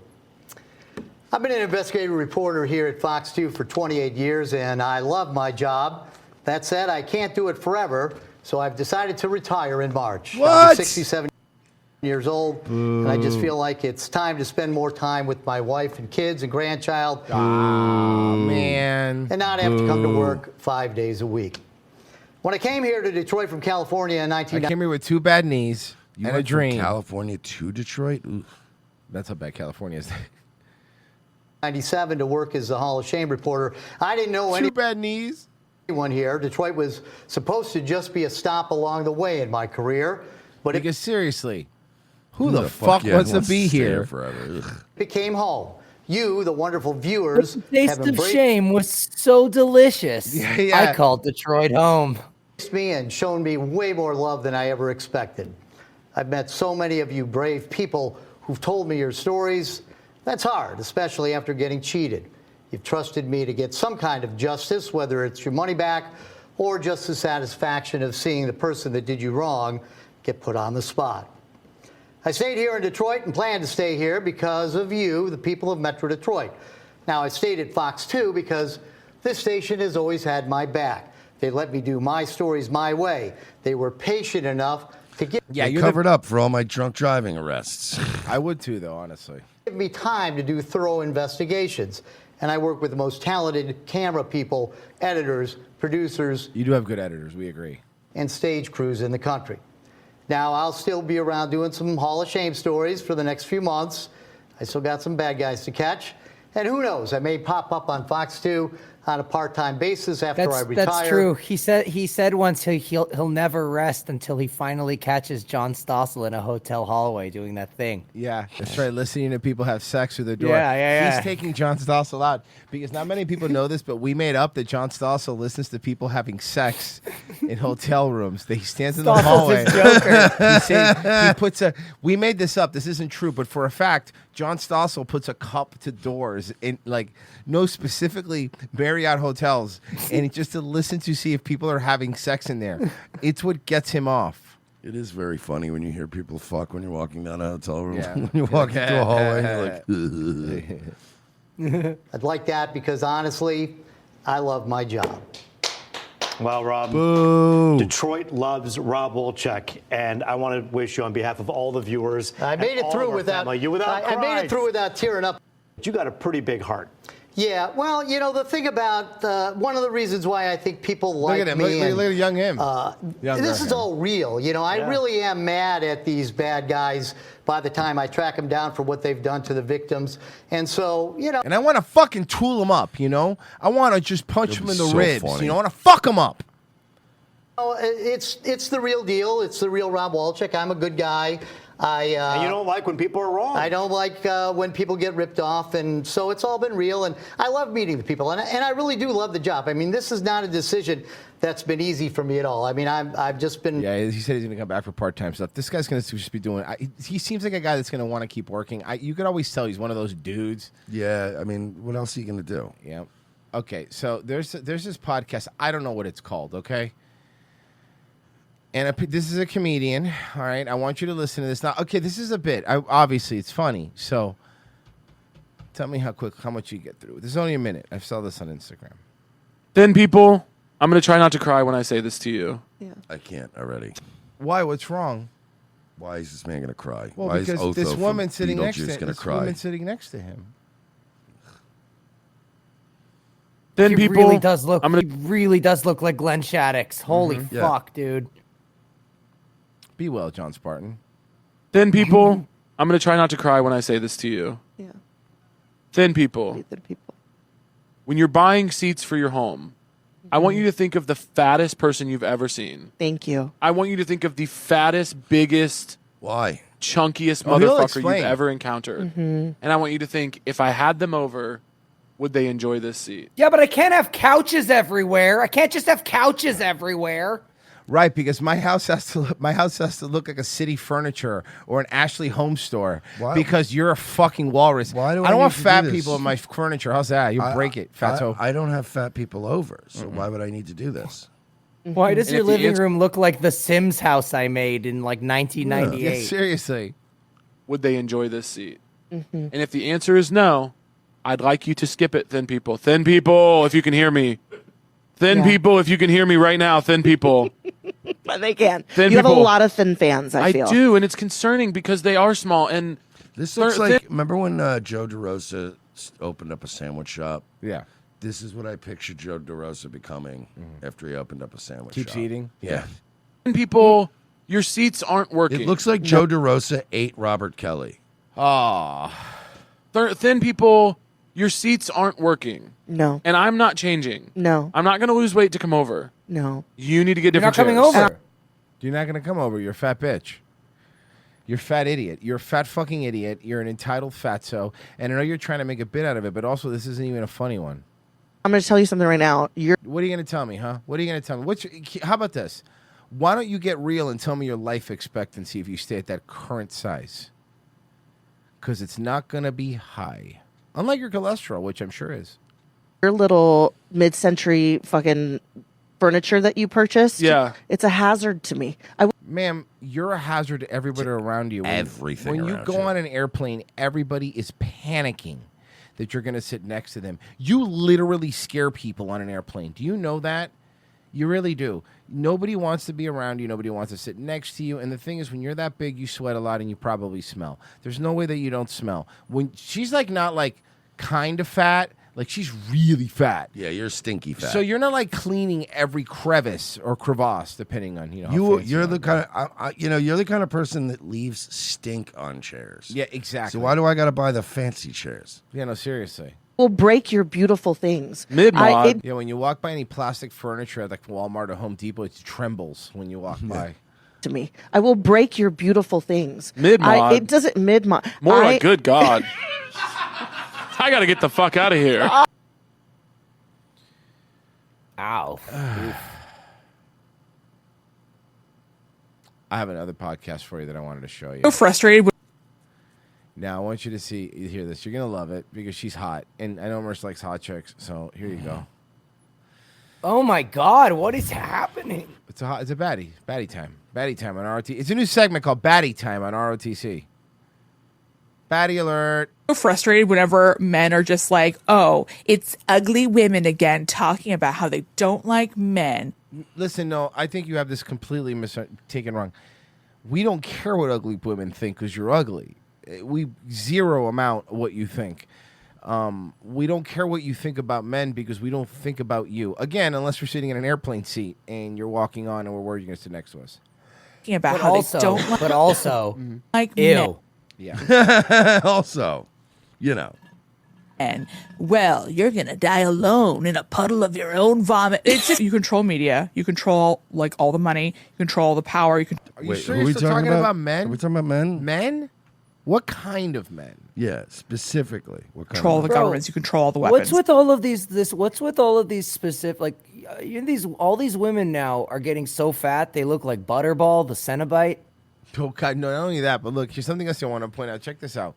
I've been an investigative reporter here at Fox 2 for 28 years, and I love my job. That said, I can't do it forever, so I've decided to retire in March. I'm 67 years old, and I just feel like it's time to spend more time with my wife and kids and grandchild. Oh, man. And not have to come to work 5 days a week. When I came here to Detroit from California in I came here with 2 bad knees You and went a dream. from California to Detroit? Ooh. That's how bad California is. 1997 to work as a Hall of Shame reporter. I didn't know 2 bad knees. anyone here. Detroit was supposed to just be a stop along the way in my career, but Because seriously, who Who the fuck wants to be stay here? forever? Ugh. it became home. You, the wonderful viewers, The taste have of embraced shame was so delicious. Yeah. I called Detroit home. me and shown me way more love than I ever expected. I've met so many of you brave people who've told me your stories. That's hard, especially after getting cheated. You've trusted me to get some kind of justice, whether it's your money back or just the satisfaction of seeing the person that did you wrong get put on the spot. I stayed here in Detroit and plan to stay here because of you, the people of Metro Detroit. Now, I stayed at Fox 2 because this station has always had my back. They let me do my stories my way. They were patient enough to give They covered up for all my drunk driving arrests. I would too, though, honestly. me time to do thorough investigations. And I work with the most talented camera people, editors, producers, You do have good editors. We agree. and stage crews in the country. Now, I'll still be around doing some Hall of Shame stories for the next few months. I still got some bad guys to catch. And who knows, I may pop up on Fox 2 on a part-time basis after I retire. That's true. He said once he'll never rest until he finally catches John Stossel in a hotel hallway doing that thing. Yeah, that's right. Listening to people have sex through the door. Yeah. He's taking John Stossel out because not many people know this, but we made up that John Stossel listens to people having sex in hotel rooms. He stands in the hallway. He puts a. We made this up. This isn't true, but for a fact, John Stossel puts a cup to doors in specifically Marriott hotels, and just to listen to see if people are having sex in there. It's what gets him off. It is very funny when you hear people fuck when you're walking down a hotel room. Yeah. When you walk into a hallway, you're like, I'd like that because honestly, I love my job. Well, Rob, Boo. Detroit loves Rob Wolchek, and I want to wish you on behalf of all the viewers. I made it through without. I made it through without tearing up. You got a pretty big heart. Yeah, well, the thing about one of the reasons why I think people like Look at him. me. Look at young him. This is all real. I really am mad at these bad guys by the time I track them down for what they've done to the victims. And so, And I want to fucking tool them up, I want to just punch them in the so ribs. funny. I want to fuck them up. It's the real deal. It's the real Rob Wolchek. I'm a good guy. And you don't like when people are wrong. I don't like when people get ripped off, and so it's all been real. And I love meeting the people, and I really do love the job. I mean, this is not a decision that's been easy for me at all. I mean, I've just been. Yeah, he said he's going to come back for part-time stuff. This guy's going to just be doing. He seems like a guy that's going to want to keep working. You could always tell he's one of those dudes. yeah, I mean, what else are you going to do? Yeah. Okay, so there's this podcast. I don't know what it's called. Okay. And this is a comedian, all right? I want you to listen to this. Now, okay, this is a bit. Obviously, it's funny. So tell me how much you get through. This is only a minute. I saw this on Instagram. Then people, I'm going to try not to cry when I say this to you. Yeah. I can't already. Why? What's wrong? Why is this man going to cry? Well, Why because is this woman sitting next to going to cry? woman sitting next to him. Then He people, really does look. He really does look like Glenn Shaddix. Holy Yeah. fuck, dude. Be well, John Spartan. Thin people, I'm going to try not to cry when I say this to you. Yeah. Thin people. When you're buying seats for your home, I want you to think of the fattest person you've ever seen. Thank you. I want you to think of the fattest, biggest, chunkiest he'll motherfucker explain. you've ever encountered. Mhm. And I want you to think, if I had them over, would they enjoy this seat? Yeah, but I can't have couches everywhere. I can't just have couches everywhere. Right, because my house has to look like a City Furniture or an Ashley Home Store. Why? Because you're a fucking walrus. Why do I don't I want need to fat do this? people in my furniture. How's that? You break it, fatso. I don't have fat people over, so why would I need to do this? Why does And your if the living answer- room look like the Sims house I made in like 1998? Yeah, seriously. Would they enjoy this seat? Mhm. And if the answer is no, I'd like you to skip it, thin people. Thin people, if you can hear me. Thin Yeah. people, if you can hear me right now, thin people. But they can. Thin You have a people. lot of thin fans, I feel. do, and it's concerning because they are small. And This looks like, remember when Joe DeRosa opened up a sandwich shop? Yeah. This is what I pictured Joe DeRosa becoming after he opened up a sandwich Keeps shop. eating? Yeah. thin people, your seats aren't working. It looks like Joe DeRosa ate Robert Kelly. Oh. Thin people, your seats aren't working. No. And I'm not changing. No. I'm not going to lose weight to come over. No. You need to get You're not different coming chairs. over. You're not going to come over. You're a fat bitch. You're a fat idiot. You're a fat fucking idiot. You're an entitled fatso. And I know you're trying to make a bit out of it, but also this isn't even a funny one. I'm going to tell you something right now. What are you going to tell me, huh? What are you going to tell me? How about this? Why don't you get real and tell me your life expectancy if you stay at that current size? Because it's not going to be high. Unlike your cholesterol, which I'm sure is. Your little mid-century fucking furniture that you purchased. Yeah. It's a hazard to me. Ma'am, you're a hazard to everybody around you. Everything When you around go you. on an airplane, everybody is panicking that you're going to sit next to them. You literally scare people on an airplane. Do you know that? You really do. Nobody wants to be around you. Nobody wants to sit next to you. And the thing is, when you're that big, you sweat a lot and you probably smell. There's no way that you don't smell. When she's like not like kind of fat, like she's really fat. Yeah, you're stinky fat. So you're not like cleaning every crevice or crevasse, depending on how fancy You're you the are. kind of you're the kind of person that leaves stink on chairs. Yeah, exactly. So why do I got to buy the fancy chairs? Yeah, no, seriously. will break your beautiful things. Mid-mod. Yeah, when you walk by any plastic furniture at like Walmart or Home Depot, it trembles when you walk by. To me, I will break your beautiful things. Mid-mod. It doesn't mid-mod. More like, good God. I got to get the fuck out of here. Ow. I have another podcast for you that I wanted to show you. So frustrated. Now, I want you to hear this. You're going to love it because she's hot. And I know Merce likes hot chicks, so here you go. Oh, my God. What is happening? It's a baddie. Baddie time. Baddie time on ROTC. It's a new segment called Baddie Time on ROTC. Baddie alert. So frustrated whenever men are just like, oh, it's ugly women again talking about how they don't like men. Listen, no, I think you have this completely taken wrong. We don't care what ugly women think because you're ugly. We zero amount what you think. We don't care what you think about men because we don't think about you. Again, unless we're sitting in an airplane seat and you're walking on and we're worried you're going to sit next to us. About how they don't like, but also, like ew. men. Yeah. Also, you know. And, well, you're going to die alone in a puddle of your own vomit. It's just, you control media. You control, like, all the money. You control all the power. Are you sure you're still talking about men? Are we talking about men? Men? What kind of men? Yeah, specifically. What kind Control of the men? governments. You control all the weapons. What's with all of these? What's with all of these specific? Like, all these women now are getting so fat they look like Butterball, the Cenobite. Oh God, no! Not only that, but look, here's something else I want to point out. Check this out.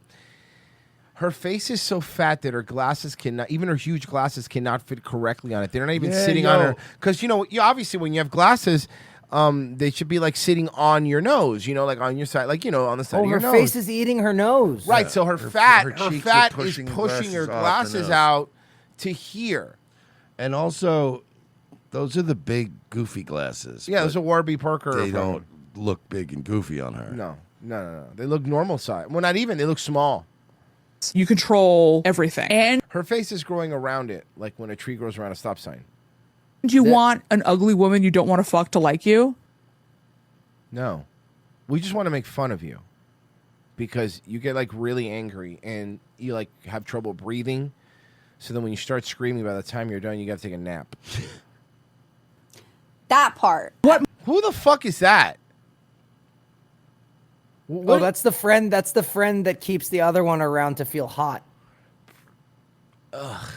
Her face is so fat that her glasses cannot, even her huge glasses cannot fit correctly on it. They're not even sitting on her. Because, you obviously when you have glasses, they should be like sitting on your nose, like on your side, like, on the side of your nose. Her face is eating her nose. Right, so her fat is pushing pushing her glasses glasses out to here. And also, those are the big, goofy glasses. Yeah, those are Warby Parker. They don't look big and goofy on her. No. They look normal size. Well, not even. They look small. You control everything. And her face is growing around it, like when a tree grows around a stop sign. do you want an ugly woman you don't want to fuck to like you? No. We just want to make fun of you. Because you get, like, really angry and you, like, have trouble breathing. So then when you start screaming, by the time you're done, you got to take a nap. That part. What? Who the fuck is that? Oh, that's the friend. That's the friend that keeps the other one around to feel hot. Ugh.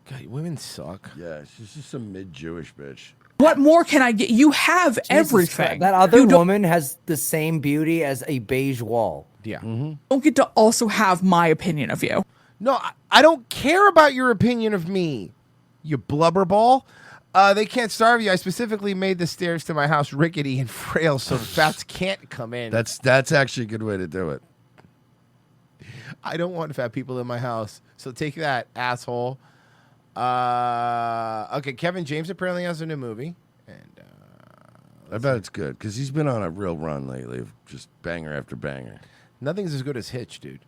God, women suck. Yeah, she's just a mid-Jewish bitch. What more can I get? You have Jesus everything. Christ. That other woman has the same beauty as a beige wall. Yeah. Don't get to also have my opinion of you. No, I don't care about your opinion of me, you blubberball. They can't starve you. I specifically made the stairs to my house rickety and frail so fats can't come in. That's actually a good way to do it. I don't want fat people in my house. So take that, asshole. Okay, Kevin James apparently has a new movie. And I bet it's good, because he's been on a real run lately of just banger after banger. Nothing's as good as Hitch, dude.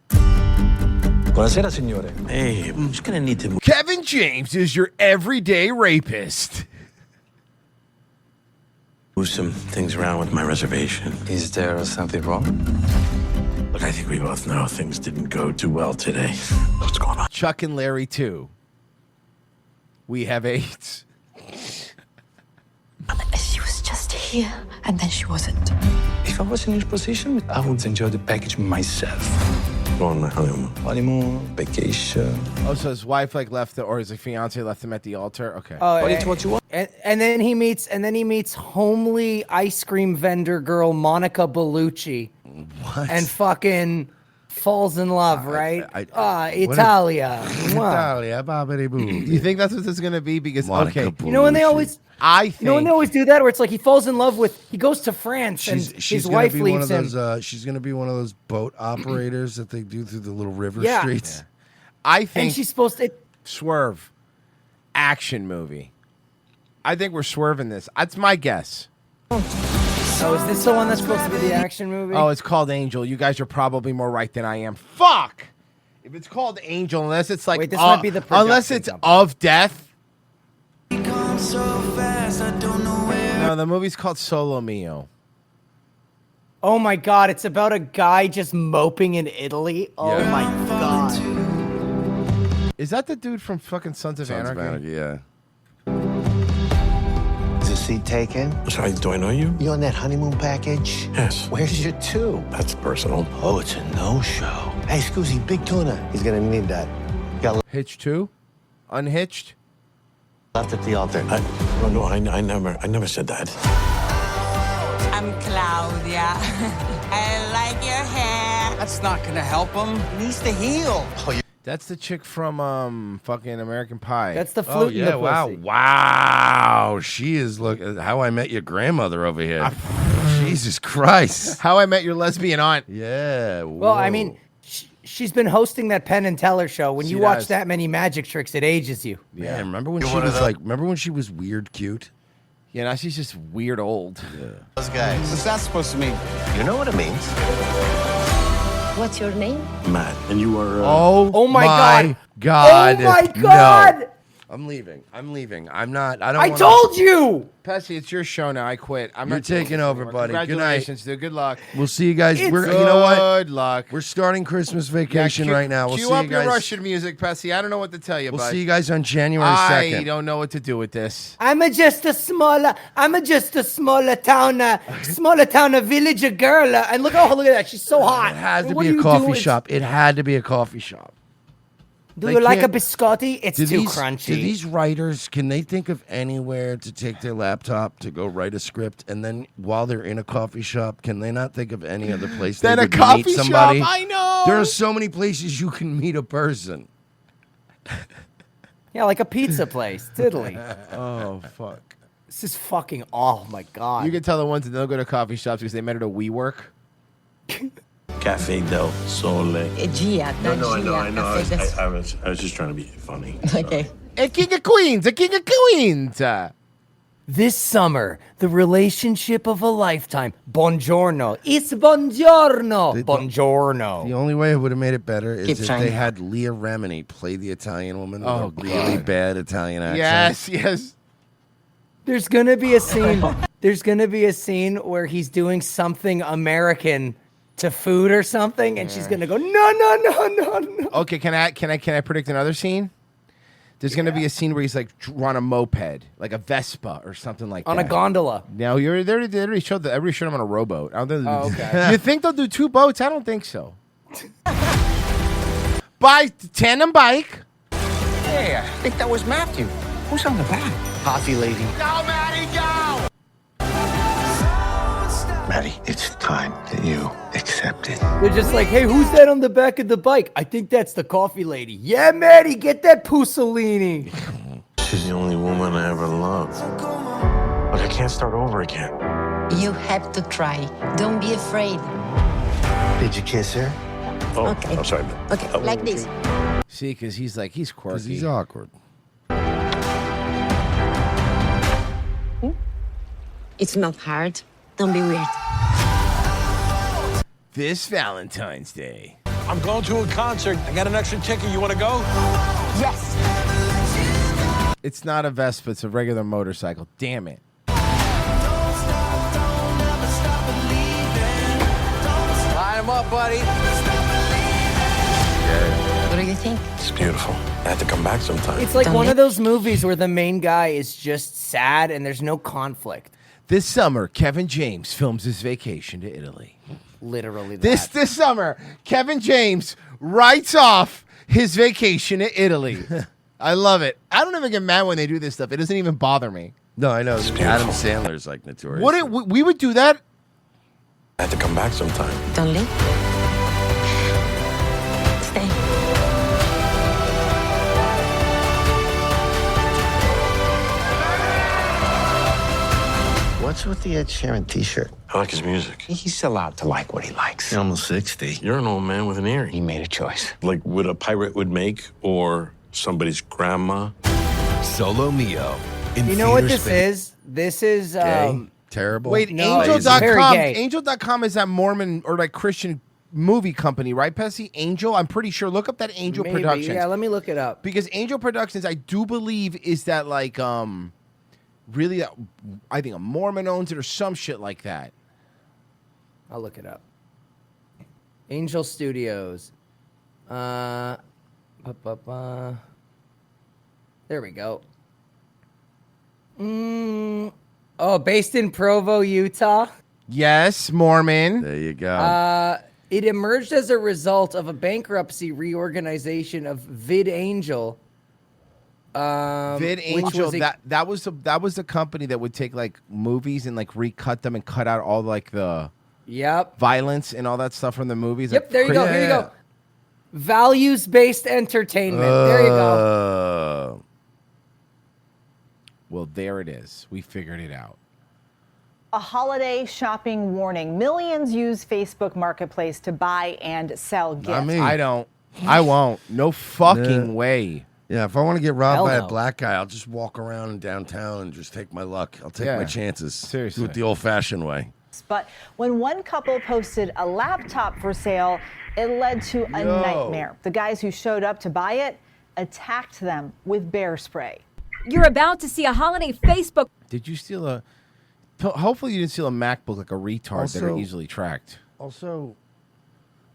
Buonasera, signore. Hey, I'm just gonna need to... Kevin James is your everyday rapist. Move some things around with my reservation. Is there something wrong? Look, I think we both know things didn't go too well today. What's going on? Chuck and Larry 2. We have AIDS. She was just here, and then she wasn't. If I was in your position, I would enjoy the package myself. Go on my honeymoon. Honeymoon, vacation. Oh, so his wife left or his fiance left him at the altar? Okay. Oh, what you want? And then he meets homely ice cream vendor girl Monica Bellucci. What? And fucking falls in love, right? Italia. Italia, babidi boo. You think that's what this is going to be? Because, Monica okay. Bellucci. You know when they always... I think... You know when they always do that, where it's like he falls in love with... He goes to France and his wife gonna be leaves one of him. those, she's going to be one of those boat operators that they do through the little river Yeah. streets. Yeah. I think... And she's supposed to... Swerve. Action movie. I think we're swerving this. That's my guess. Oh, is this the one that's supposed to be the action movie? Oh, it's called Angel. You guys are probably more right than I am. Fuck! If it's called Angel, unless it's like... Wait, this might be the unless production it's company. of death. No, the movie's called Solo Mio. Oh my god, it's about a guy just moping in Italy. Oh my god. Is that the dude from fucking Sons of Anarchy? Yeah. Is the seat taken? Sorry, do I know you? You on that honeymoon package? Yes. Where's your two? That's personal. Oh, it's a no-show. Hey, Scoozy, big tuna. He's gonna need that. Got Hitch 2? Unhitched? left at the altar. No, I never said that. I'm Claudia. I like your hair. That's not gonna help him. He needs to heal. That's the chick from fucking American Pie. That's the Oh flute in yeah! the Wow! pussy. Wow! She is How I Met Your Grandmother over here. Jesus Christ! How I Met Your Lesbian Aunt. Yeah. Well, I whoa. mean, she's been hosting that Penn and Teller show. When She you watch does. that many magic tricks, it ages you. Man, remember when You're she one of was those- remember when she was weird cute? Yeah, now she's just weird old. Yeah. Those guys. What's that supposed to mean? You know what it means. What's your name? Matt, and you are. Oh my God! God. Oh my God! No. I'm leaving. I'm not. I don't. I wanna- told you. Pessy, it's your show now. I quit. I'm You're not doing taking this over, anymore. buddy. Good night. Congratulations, dude. Good luck. We'll see you guys. It's You know what? Good luck. We're starting Christmas vacation right now. We'll cue see up you guys. your Russian music, Pessy. I don't know what to tell you, We'll bud. see you guys on January I 2nd. don't know what to do with this. I'm just a smaller town villager girl. And look at that. She's so hot. It has to What be are a you coffee doing? shop. It had to be a coffee shop. Do They you like a can't- biscotti? It's Do too these- crunchy. Do these writers, can they think of anywhere to take their laptop to go write a script, and then while they're in a coffee shop, can they not think of any other place Then they a would coffee meet somebody? shop. I know. There are so many places you can meet a person. Yeah, like a pizza place. Tiddly. Oh, fuck. This is fucking, oh my God. You can tell the ones that don't go to coffee shops because they met at a WeWork. Cafe del Sole. Gia. No, I know. I was just trying to be funny. Okay. A king of queens. A king of queens. This summer, the relationship of a lifetime. Buongiorno. It's buongiorno. Buongiorno. The only way it would have made it better is Keep if trying. they had Leah Remini play the Italian woman with Oh, a really God. bad Italian accent. Yes. There's gonna be a scene. There's gonna be a scene where he's doing something American to food or something, and she's gonna go, no. Okay, can I predict another scene? There's gonna be a scene where he's like on a moped, like a Vespa or something like On that. a gondola. No, they already showed him on a rowboat. I don't think Oh, okay. You think they'll do two boats? I don't think so. Tandem bike. Hey, I think that was Matthew. Who's on the back? Coffee lady. Go, Maddie, go! Maddie, it's time that you accept it. They're just like, hey, who's that on the back of the bike? I think that's the coffee lady. Yeah, Maddie, get that Pussolini. She's the only woman I ever loved. Look, I can't start over again. You have to try. Don't be afraid. Did you kiss her? Oh, Okay. I'm sorry. Okay, like this. See, because he's Because quirky. he's awkward. It's not hard. Don't be weird. This Valentine's Day. I'm going to a concert. I got an extra ticket. You want to go? Yes. It's not a Vespa, it's a regular motorcycle. Damn it. Line him up, buddy. What do you think? It's beautiful. I have to come back sometime. It's like Don't one they? of those movies where the main guy is just sad and there's no conflict. This summer, Kevin James films his vacation to Italy. Literally that. This summer, Kevin James writes off his vacation to Italy. I love it. I don't even get mad when they do this stuff. It doesn't even bother me. No, I know. Adam Sandler's like notorious. We would do that? I have to come back sometime. Don't leave. Stay. What's with the Ed Sheeran t-shirt? I like his music. He's allowed to like what he likes. You're almost 60. You're an old man with an ear. He made a choice. Like what a pirate would make, or somebody's grandma. Solo Mio. You know what this is? This is Terrible. Wait, No, it's very Angel.com. gay. Angel.com is that Mormon or like Christian movie company, right, Pessy? Angel? I'm pretty sure. Look up that Angel Maybe. Productions. Yeah, let me look it up. Because Angel Productions, I do believe, is that like really, I think a Mormon owns it or some shit like that. I'll look it up. Angel Studios. There we go. Oh, based in Provo, Utah. Yes, Mormon. There you go. It emerged as a result of a bankruptcy reorganization of VidAngel. VidAngel, that was the company that would take like movies and like recut them and cut out all like the violence and all that stuff from the movies. Yep, like, there you go. Here you go. Values-based entertainment. There you go. Well, there it is. We figured it out. A holiday shopping warning. Millions use Facebook Marketplace to buy and sell gifts. Not me. I don't. I won't. No fucking way. Yeah, if I want to get robbed Hell by no. a black guy, I'll just walk around in downtown and just take my luck. I'll take Yeah. my chances. Seriously. Do it the old-fashioned way. But when one couple posted a laptop for sale, it led to a Yo. nightmare. The guys who showed up to buy it attacked them with bear spray. You're about to see a holiday Facebook. Did you steal a... Hopefully you didn't steal a MacBook like a retard that are Also- easily tracked. Also...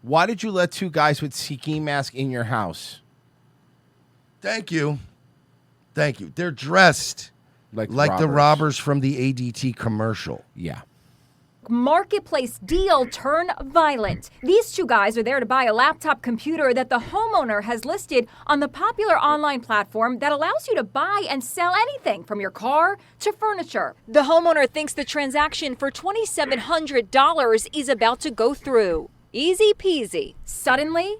Why did you let two guys with ski mask in your house? Thank you. Thank you. They're dressed like the robbers from the ADT commercial. Yeah. Marketplace deal turn violent. These two guys are there to buy a laptop computer that the homeowner has listed on the popular online platform that allows you to buy and sell anything from your car to furniture. The homeowner thinks the transaction for $2,700 is about to go through. Easy peasy. Suddenly,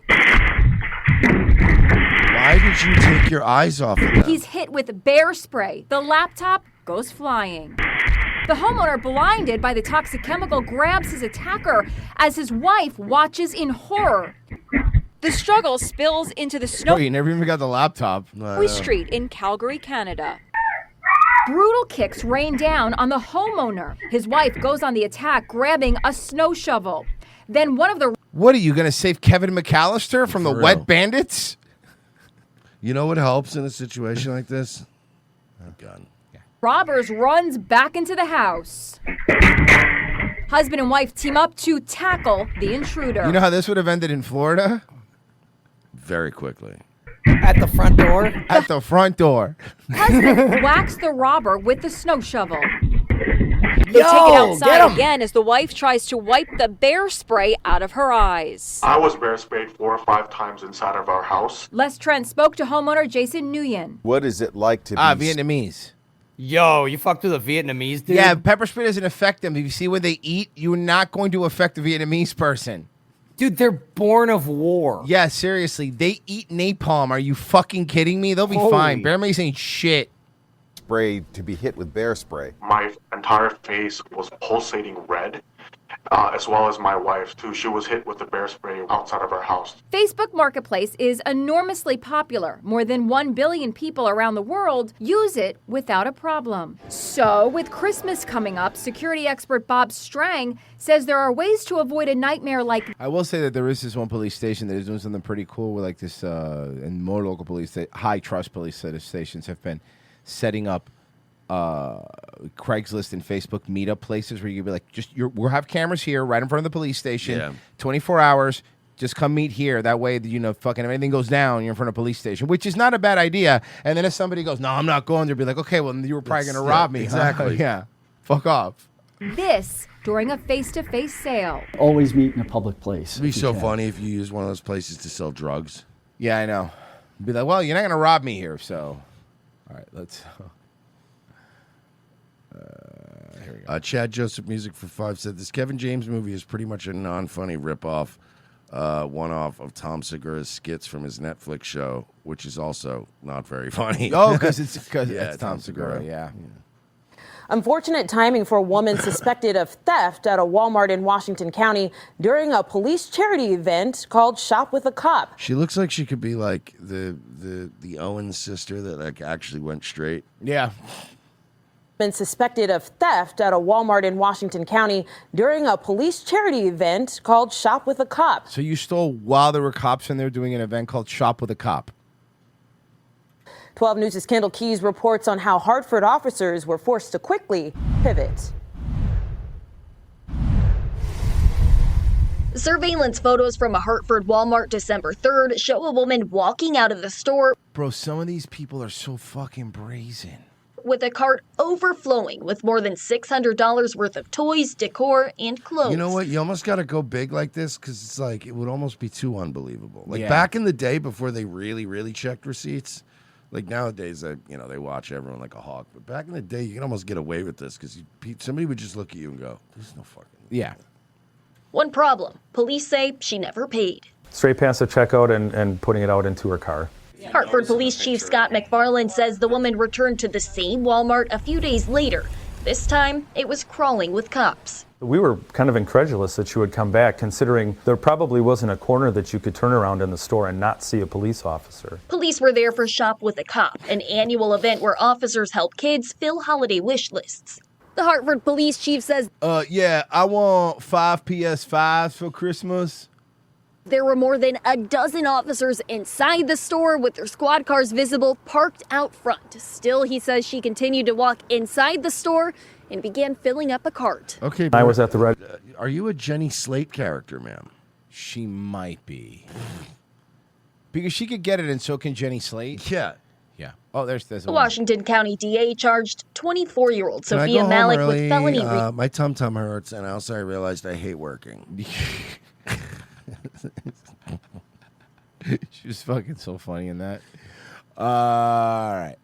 Why did you take your eyes off of them? he's hit with bear spray. The laptop goes flying. The homeowner, blinded by the toxic chemical, grabs his attacker as his wife watches in horror. The struggle spills into the Oh, snowy you never even got the laptop. street in Calgary, Canada. Brutal kicks rain down on the homeowner. His wife goes on the attack, grabbing a snow shovel. Then one of the What, are you going to save Kevin McAllister from the For Wet real. Bandits? You know what helps in a situation like this? A gun. robbers runs back into the house. Husband and wife team up to tackle the intruder. You know how this would have ended in Florida? Very quickly. At the front door? At the front door. Husband whacks the robber with the snow shovel. They take it get outside 'em. again as the wife tries to wipe the bear spray out of her eyes. I was bear sprayed 4 or 5 times inside of our house. Les Trent spoke to homeowner Jason Nguyen. What is it like to be Vietnamese. Yo, you fucked with a Vietnamese dude? Yeah, pepper spray doesn't affect them. If you see what they eat, you're not going to affect the Vietnamese person. Dude, they're born of war. Yeah, seriously. They eat napalm. Are you fucking kidding me? They'll be Holy. fine. Bear mace ain't shit. sprayed to be hit with bear spray? My entire face was pulsating red, as well as my wife, too. She was hit with the bear spray outside of our house. Facebook Marketplace is enormously popular. More than 1 billion people around the world use it without a problem. So, with Christmas coming up, security expert Bob Strang says there are ways to avoid a nightmare like I will say that there is this one police station that is doing something pretty cool with like this, and more local police, high trust police stations have been setting up Craigslist and Facebook meetup places where you can be like, we'll have cameras here right in front of the police station, 24 hours. Just come meet here. That way, fucking if anything goes down, you're in front of a police station, which is not a bad idea. And then if somebody goes, no, I'm not going, they'll be like, okay, well, you were probably going to rob me. huh?" exactly. Yeah. Fuck off. this during a face-to-face sale. Always meet in a public place. It'd be if you so can. funny if you use one of those places to sell drugs. Yeah, I know. Be like, well, you're not going to rob me here, so. All right, let's. Here we go. Chad Joseph Music for 5 said this Kevin James movie is pretty much a non-funny ripoff, one-off of Tom Segura's skits from his Netflix show, which is also not very funny. Oh, because it's Tom Segura, yeah. Unfortunate timing for a woman suspected of theft at a Walmart in Washington County during a police charity event called Shop with a Cop. She looks like she could be like the Owens sister that like actually went straight. Yeah. Been suspected of theft at a Walmart in Washington County during a police charity event called Shop with a Cop. So you stole while there were cops in there doing an event called Shop with a Cop. 12 News' Kendall Keys reports on how Hartford officers were forced to quickly pivot. Surveillance photos from a Hartford Walmart December 3rd show a woman walking out of the store Bro, some of these people are so fucking brazen. with a cart overflowing with more than $600 worth of toys, decor, and clothes. You know what? You almost got to go big like this because it's like it would almost be too unbelievable. Like Yeah. back in the day before they really, really checked receipts. Like nowadays, they watch everyone like a hawk. But back in the day, you can almost get away with this because somebody would just look at you and go, "There's no fucking." Yeah. One problem, police say she never paid. Straight past the checkout and putting it out into her car. Hartford Police Chief Scott McFarland says the woman returned to the same Walmart a few days later. This time, it was crawling with cops. We were kind of incredulous that she would come back, considering there probably wasn't a corner that you could turn around in the store and not see a police officer. Police were there for Shop with a Cop, an annual event where officers help kids fill holiday wish lists. The Hartford Police Chief says, Yeah, I want 5 PS5s for Christmas. there were more than a dozen officers inside the store with their squad cars visible parked out front. Still, he says she continued to walk inside the store and began filling up a cart. Okay, I was at the red. Are you a Jenny Slate character, ma'am? She might be. Because she could get it and so can Jenny Slate. Yeah. Yeah. Oh, there's The Washington County DA charged 24-year-old Can I Sophia go home Malik early? with felony My tum hurts, and also I realized I hate working. She was fucking so funny in that. All right.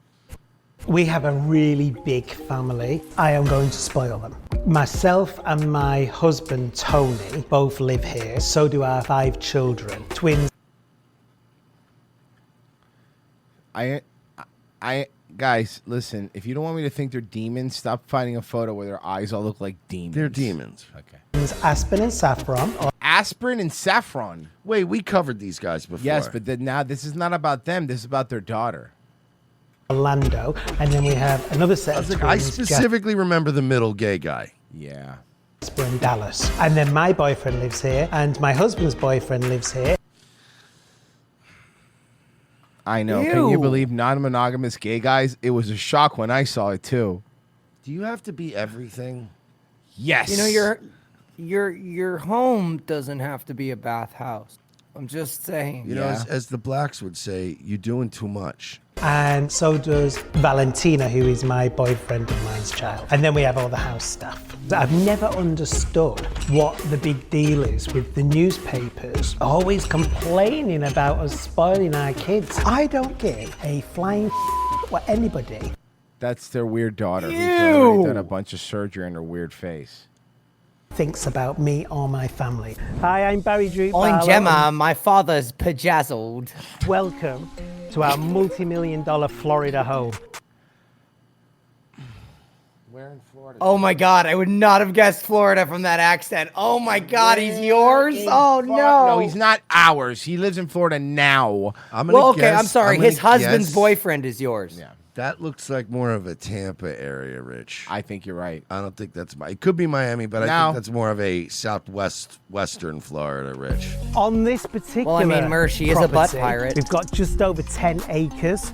We have a really big family. I am going to spoil them. Myself and my husband, Tony, both live here. So do our 5 children, twins. Guys, listen, if you don't want me to think they're demons, stop finding a photo where their eyes all look like demons. They're demons. Okay. Aspen and Saffron. Aspirin and Saffron. Wait, we covered these guys before. Yes, but now this is not about them. This is about their daughter. Orlando. And then we have another set of twins. I specifically remember the middle gay guy. Yeah. Jasper and Dallas. And then my boyfriend lives here, and my husband's boyfriend lives here. I know. Can you believe non-monogamous gay guys? It was a shock when I saw it too. Do you have to be everything? Yes. You know, your home doesn't have to be a bathhouse. I'm just saying. You know, as the blacks would say, you're doing too much. And so does Valentina, who is my boyfriend and mine's child. And then we have all the house stuff. I've never understood what the big deal is with the newspapers always complaining about us spoiling our kids. I don't give a flying what anybody. That's their weird daughter who's already done a bunch of surgery on her weird face. Thinks about me or my family. Hi, I'm Barry Drew. I'm Gemma. My father's bejazzled. Welcome to our multi-million-dollar Florida home. Where in Florida? Oh my God, I would not have guessed Florida from that accent. Oh my God, he's yours? Oh no. No, he's not ours. He lives in Florida now. I'm sorry. His husband's boyfriend is yours. Yeah. That looks like more of a Tampa area, Rich. I think you're right. I don't think that's it could be Miami, but I think that's more of a western Florida, Rich. On this particular Well, I mean, Mercy is a butt property, pirate. We've got just over 10 acres.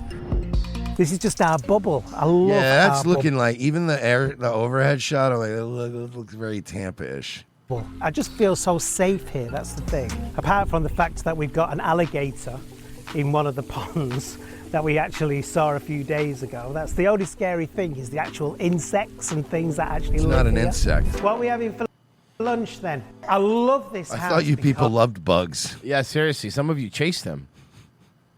This is just our bubble. I love Yeah, that's our looking like even the overhead shot. I'm like, it looks very Tampa-ish. bubble. I just feel so safe here. That's the thing. Apart from the fact that we've got an alligator in one of the ponds that we actually saw a few days ago. That's the only scary thing is the actual insects and things that actually live It's not an here. insect. What are we having for lunch then? I love this house. I thought you people loved bugs. Yeah, seriously. Some of you chase them.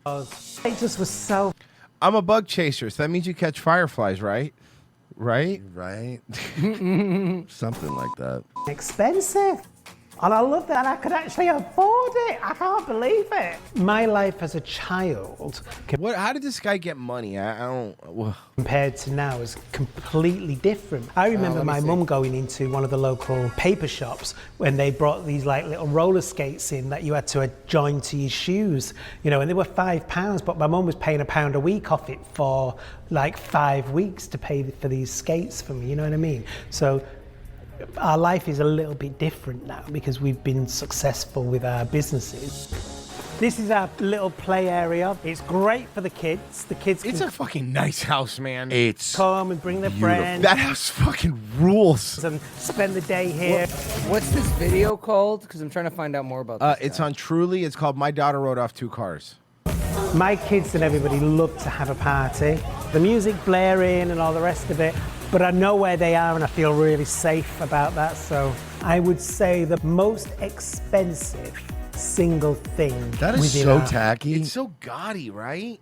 It just was so... I'm a bug chaser, so that means you catch fireflies, right? Right? Right. Something like that. expensive. And I love that I could actually afford it. I can't believe it. My life as a child How did this guy get money? I don't... compared to now is completely different. I remember let me my see. mum going into one of the local paper shops when they brought these like little roller skates in that you had to join to your shoes, you know, and they were £5, but my mum was paying £1 a week off it for like 5 weeks to pay for these skates for me, you know what I mean? So our life is a little bit different now because we've been successful with our businesses. This is our little play area. It's great for the kids. The kids It's can a fucking nice house, man. It's come and bring their friends. That house fucking rules. And spend the day here. What's this video called? Because I'm trying to find out more about this. It's on Truly. It's called My Daughter Rode Off Two Cars. My kids and everybody love to have a party. The music blaring and all the rest of it. But I know where they are and I feel really safe about that. So I would say the most expensive single thing. That is within so our- tacky. It's so gaudy, right?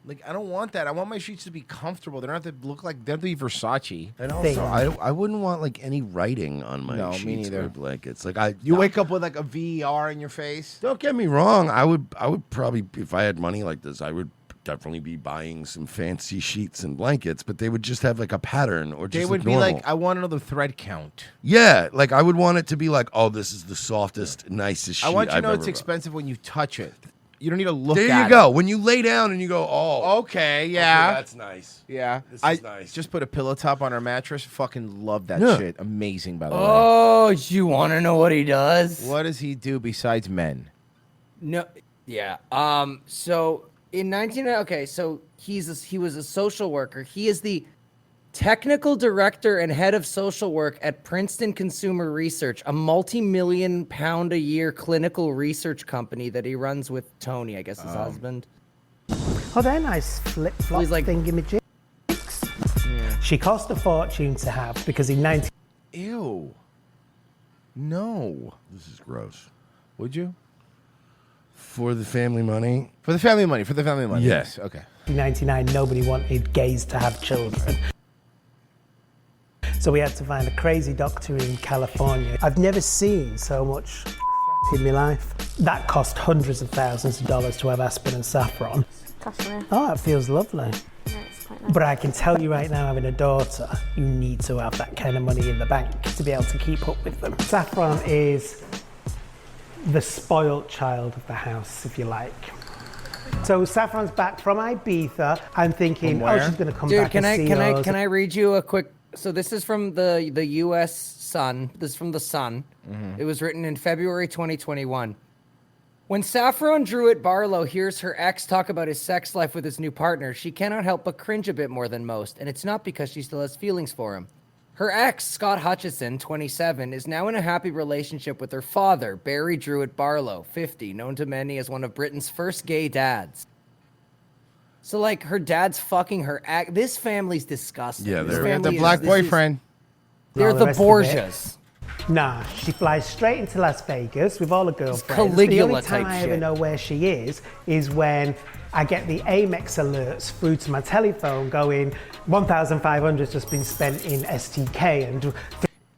Like, I don't want that. I want my sheets to be comfortable. They don't have to look like, they have to be Versace. And also, I wouldn't want like any writing on my No, me sheets neither. or blankets. Like You wake up with like a VER in your face. Don't get me wrong. I would probably, if I had money like this, I would definitely be buying some fancy sheets and blankets. But they would just have like a pattern, or just They would look be normal. like, I want to know the thread count. Yeah, like I would want it to be like, oh, this is the softest, nicest sheet I want you to I've know ever it's bought. expensive when you touch it. You don't need to look There at you go. When you lay down and you go, oh, Okay, yeah. that's nice. Yeah. This I is nice. just put a pillow top on our mattress. Fucking love that Yeah. shit. Amazing, by the way. Oh, you want to know what he does? What does he do besides men? No, yeah. So in so he was a social worker. He is the technical director and head of social work at Princeton Consumer Research, a multi-million-pound a year clinical research company that he runs with Tony, I guess his husband. Oh, they're nice flip-flop He's like- thingy-majig. She cost a fortune to have because in 19... Ew. No. This is gross. Would you? For the family money? For the family money. For the family money. Yeah. Yes. Okay. 1999, nobody wanted gays to have children. So we had to find a crazy doctor in California. I've never seen so much in my life. That cost hundreds of thousands of dollars to have aspirin and saffron. Oh, that feels lovely. But I can tell you right now, having a daughter, you need to have that kind of money in the bank to be able to keep up with them. Saffron is the spoilt child of the house, if you like. So Saffron's back from Ibiza. I'm thinking, oh, she's going to come Dude, back can and see us. I read you a quick? So this is from the U.S. Sun. This is from the Sun. It was written in February 2021. When Saffron Druitt Barlow hears her ex talk about his sex life with his new partner, she cannot help but cringe a bit more than most, and it's not because she still has feelings for him. Her ex, Scott Hutchison, 27, is now in a happy relationship with her father, Barry Druitt Barlow, 50, known to many as one of Britain's first gay dads. So, like, her dad's fucking her ex. This family's disgusting. Yeah, This they're family The is- black this is- boyfriend. They're No, the rest of it. Borgias. Nah, she flies straight into Las Vegas with all the girlfriends. Caligula the only time type I ever shit. know where she is when I get the Amex alerts through to my telephone going, 1,500 has just been spent in STK. And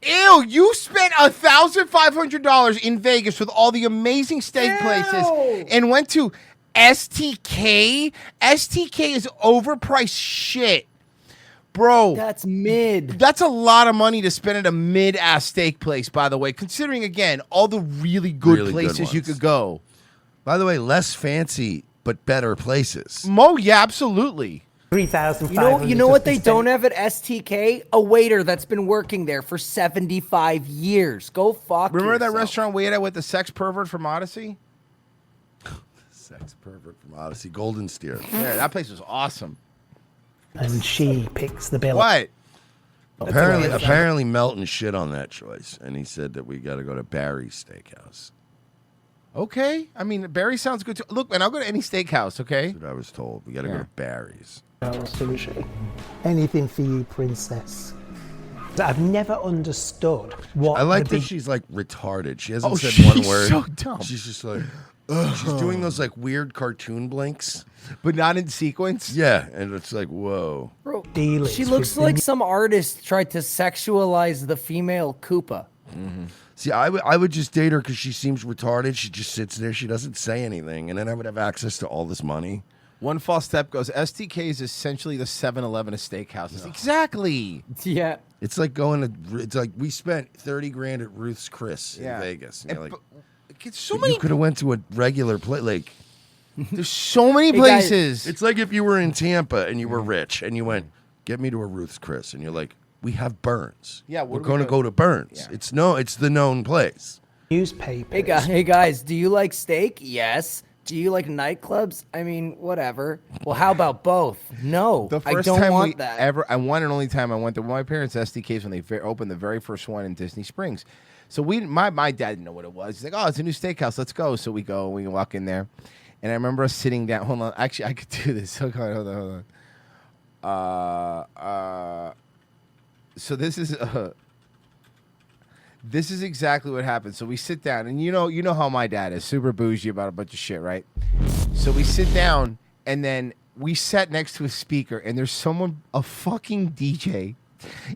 Ew, you spent $1,500 in Vegas with all the amazing steak places and went to STK? STK is overpriced shit. Bro. That's mid. That's a lot of money to spend at a mid-ass steak place, by the way, considering, again, all the really good places you ones. could go. By the way, less fancy, but better places. Yeah, absolutely. 3,500. You know what they don't have at STK? A waiter that's been working there for 75 years. Go fuck Remember that yourself. restaurant we ate at with the sex pervert from Odyssey? Sex pervert from Odyssey, Golden Steer. Yeah, that place was awesome. And she picks the bill. What? Apparently Melton shit on that choice, and he said that we got to go to Barry's Steakhouse. Okay. I mean, Barry sounds good too. Look, man, I'll go to any steakhouse, okay? That's what I was told. We got to go to Barry's. Sushi. Anything for you, princess. I've never understood what I like the that big- she's like retarded. She hasn't Oh, said one she's word. so dumb. She's just like, she's doing those like weird cartoon blinks, but not in sequence. Yeah, and it's like, whoa. Bro, dealings she looks with like the- some artist tried to sexualize the female Koopa. See, I would just date her because she seems retarded. She just sits there. She doesn't say anything, and then I would have access to all this money. One false step goes, STK is essentially the 7-Eleven of steakhouses. Exactly. Yeah. It's like going to. It's like we spent $30,000 at Ruth's Chris in Yeah. Vegas. And you're like, It's so you many. could have went to a regular place. Like, There's so many Hey, guys, places. it's like if you were in Tampa and you were rich and you went, get me to a Ruth's Chris, and you're like, we have Burns. Yeah, we're what do we going to do? go to Burns. It's the known place. Newspaper. Hey guys, do you like steak? Yes. Do you like nightclubs? I mean, whatever. Well, how about both? No, The I first don't time want we that. I one and only time I went to my parents' SDKs when they opened the very first one in Disney Springs. So my dad didn't know what it was. He's like, "Oh, it's a new steakhouse. Let's go." So we go. We walk in there, and I remember us sitting down. Hold on, actually, I could do this. Hold on. So this is exactly what happened. So we sit down, and you know how my dad is, super bougie about a bunch of shit, right? So we sit down, and then we sat next to a speaker, and there's a fucking DJ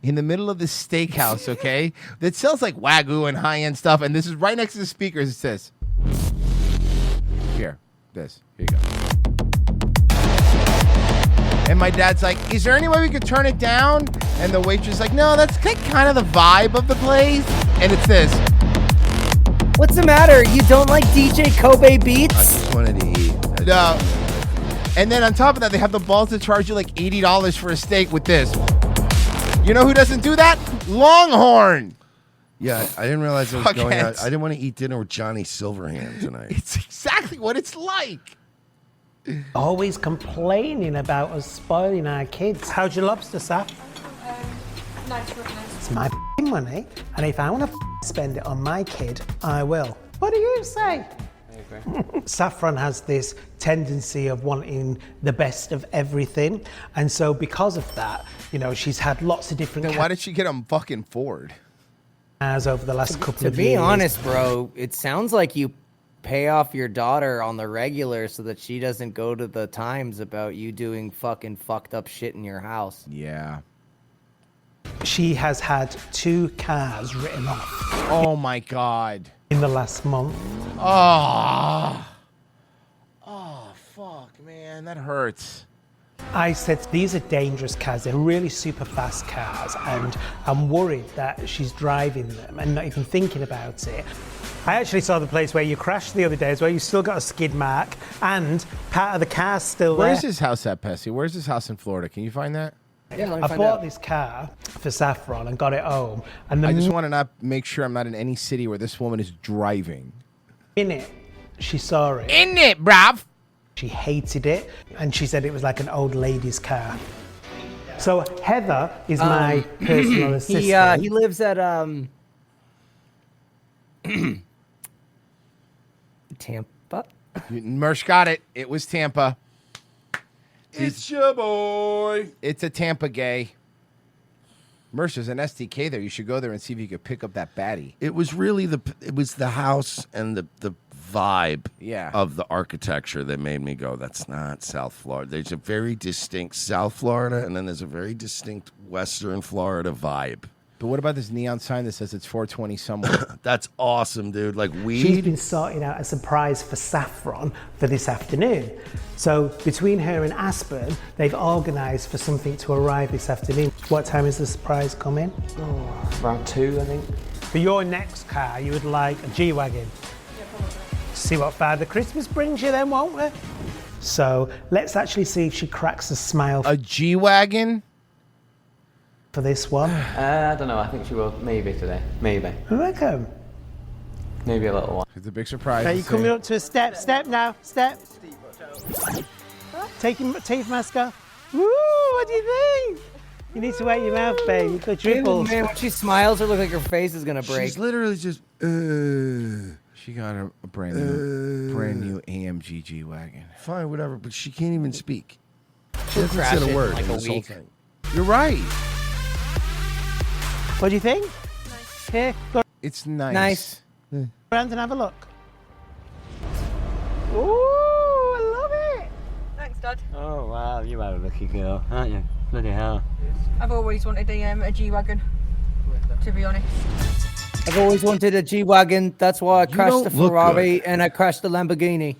in the middle of this steakhouse, okay, that sells like Wagyu and high-end stuff, and this is right next to the speakers. It says, here you go. And my dad's like, is there any way we could turn it down? And the waitress is like, no, that's kind of the vibe of the place. And it's this. What's the matter? You don't like DJ Kobe Beats? I just wanted to eat. No. And then on top of that, they have the balls to charge you like $80 for a steak with this. You know who doesn't do that? Longhorn. Yeah, I didn't realize I was going out. Fuckheads. I didn't want to eat dinner with Johnny Silverhand tonight. It's exactly what it's like. Always complaining about us spoiling our kids. How's your lobster, Saf? Nice, nice. It's my money, and if I want to spend it on my kid, I will. What do you say? Saffron has this tendency of wanting the best of everything, and so because of that, she's had lots of different. Then why did she get a fucking Ford? As over the last couple To of be years. honest, bro, it sounds like you pay off your daughter on the regular so that she doesn't go to the Times about you doing fucking fucked up shit in your house. Yeah. She has had 2 cars written off. Oh my God. In the last month. Oh, fuck, man, that hurts. I said, these are dangerous cars. They're really super fast cars, and I'm worried that she's driving them and not even thinking about it. I actually saw the place where you crashed the other day as well. You still got a skid mark, and part of the car's still there. Where's his house at, Pessy? Where's his house in Florida? Can you find that? Yeah, let me I find bought out. this car for Saffron and got it home. And I the just want to not make sure I'm not in any city where this woman is driving. minute she saw it, In it, bruv. she hated it, and she said it was like an old lady's car. So Heather is my personal assistant. He lives at Tampa. Mersh got it. It was Tampa. It's your boy. It's a Tampa gay. Mersh, there's an SDK there. You should go there and see if you could pick up that baddie. It was really the house and the vibe of the architecture that made me go, that's not South Florida. There's a very distinct South Florida, and then there's a very distinct Western Florida vibe. But what about this neon sign that says it's 420 somewhere? That's awesome, dude. Like weed. She's been sorting out a surprise for Saffron for this afternoon. So between her and Aspen, they've organised for something to arrive this afternoon. What time is the surprise coming? Around 2, I think. For your next car, you would like a G-Wagon. See what Father Christmas brings you then, won't we? So let's actually see if she cracks a smile. A G-Wagon? For this one? I don't know. I think she will. Maybe today. Maybe. I reckon. Maybe a little one. It's a big surprise. Are you coming up to a step? Step now. Step. Take your mask off. Woo! What do you think? You need to wear your mouth, babe. You've got dribbles. Man, when she smiles, it looks like her face is gonna break. She's literally just. She got a brand new AMG G-Wagon. Fine, whatever, but she can't even speak. She She'll hasn't crash said it a word in like in a this whole week. thing. You're right. What do you think? Here, go It's nice. Nice. around and have a look. Ooh, I love it. Thanks, Dad. Oh, wow. You are a lucky girl, aren't you? Bloody hell. I've always wanted a G-Wagon, to be honest. I've always wanted a G-Wagon. That's why I crashed don't the look Ferrari and I crashed the Lamborghini.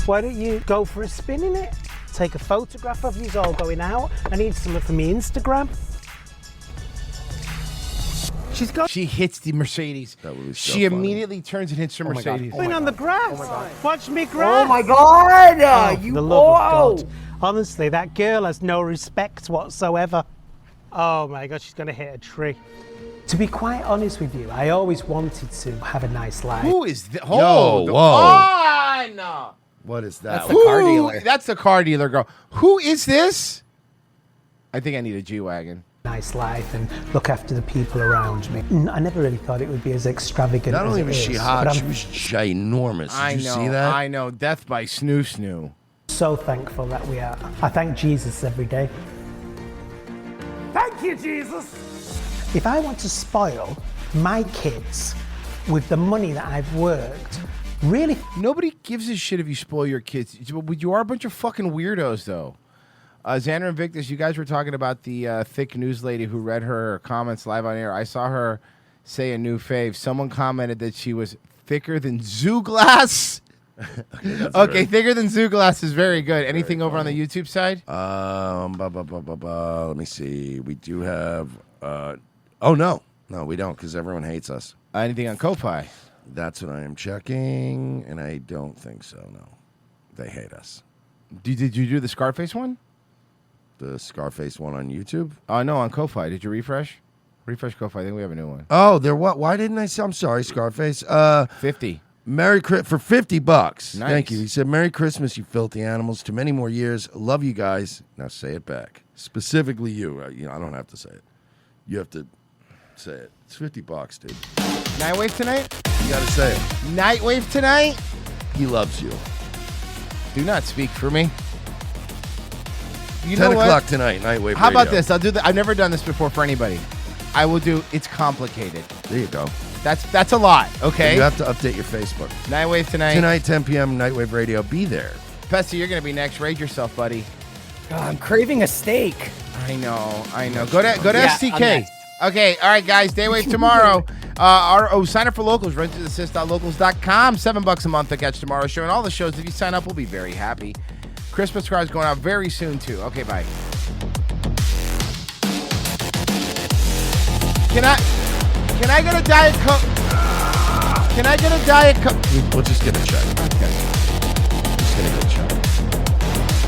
Why don't you go for a spin in it? Take a photograph of you all going out. I need some for me Instagram. She's got. She hits the Mercedes. That would be so She funny. immediately turns and hits her Mercedes. Going on the grass. Watch me grass. Oh my God! Oh, the love of God. Honestly, that girl has no respect whatsoever. Oh my God, she's going to hit a tree. To be quite honest with you, I always wanted to have a nice life. Who is this? Yo, whoa. On! What is that? That's the car dealer. That's the car dealer girl. Who is this? I think I need a G-Wagon. Nice life and look after the people around me. I never really thought it would be as extravagant Not as only it was she is, hot, but she I'm was ginormous. Did you see that? I know. Death by snoo snoo. so thankful that we are. I thank Jesus every day. Thank you, Jesus. If I want to spoil my kids with the money that I've worked, really? Nobody gives a shit if you spoil your kids. You are a bunch of fucking weirdos, though. Xander and Victus, you guys were talking about the thick news lady who read her comments live on air. I saw her say a new fave. Someone commented that she was thicker than zoo glass. Okay, thicker than zoo glass is very good. Anything over on the YouTube side? Let me see. We do have. Oh no, we don't, because everyone hates us. Anything on Ko-Fi? That's what I am checking, and I don't think so. No, they hate us. Did you do the Scarface one? The Scarface one on YouTube? No, on Ko-Fi. Did you refresh? Refresh Ko-Fi. I think we have a new one. Oh, there what? Why didn't I say? I'm sorry, Scarface. 50. For $50. Nice. Thank you. He said, "Merry Christmas, you filthy animals. To many more years. Love you guys." Now say it back. Specifically you. I don't have to say it. You have to say it. It's $50, dude. Nightwave tonight? You gotta say it. Nightwave tonight? He loves you. Do not speak for me. You 10 know what? o'clock tonight, Nightwave How about Radio. this? I'll do that. I've never done this before for anybody. I will do It's Complicated. There you go. That's a lot, okay? You have to update your Facebook. Nightwave tonight. Tonight, 10 p.m., Nightwave Radio. Be there. Pesty, you're going to be next. Rate yourself, buddy. I'm craving a steak. I know. Go to Yeah, STK. I'm next. Okay, all right, guys. Daywave tomorrow. Sign up for Locals. RentToAssist.locals.com. $7 a month to catch tomorrow's show. And all the shows, if you sign up, we'll be very happy. Christmas cards going out very soon, too. Okay, bye. Can I get a Diet Coke? Can I get a Diet Coke? We'll just get a check. Okay.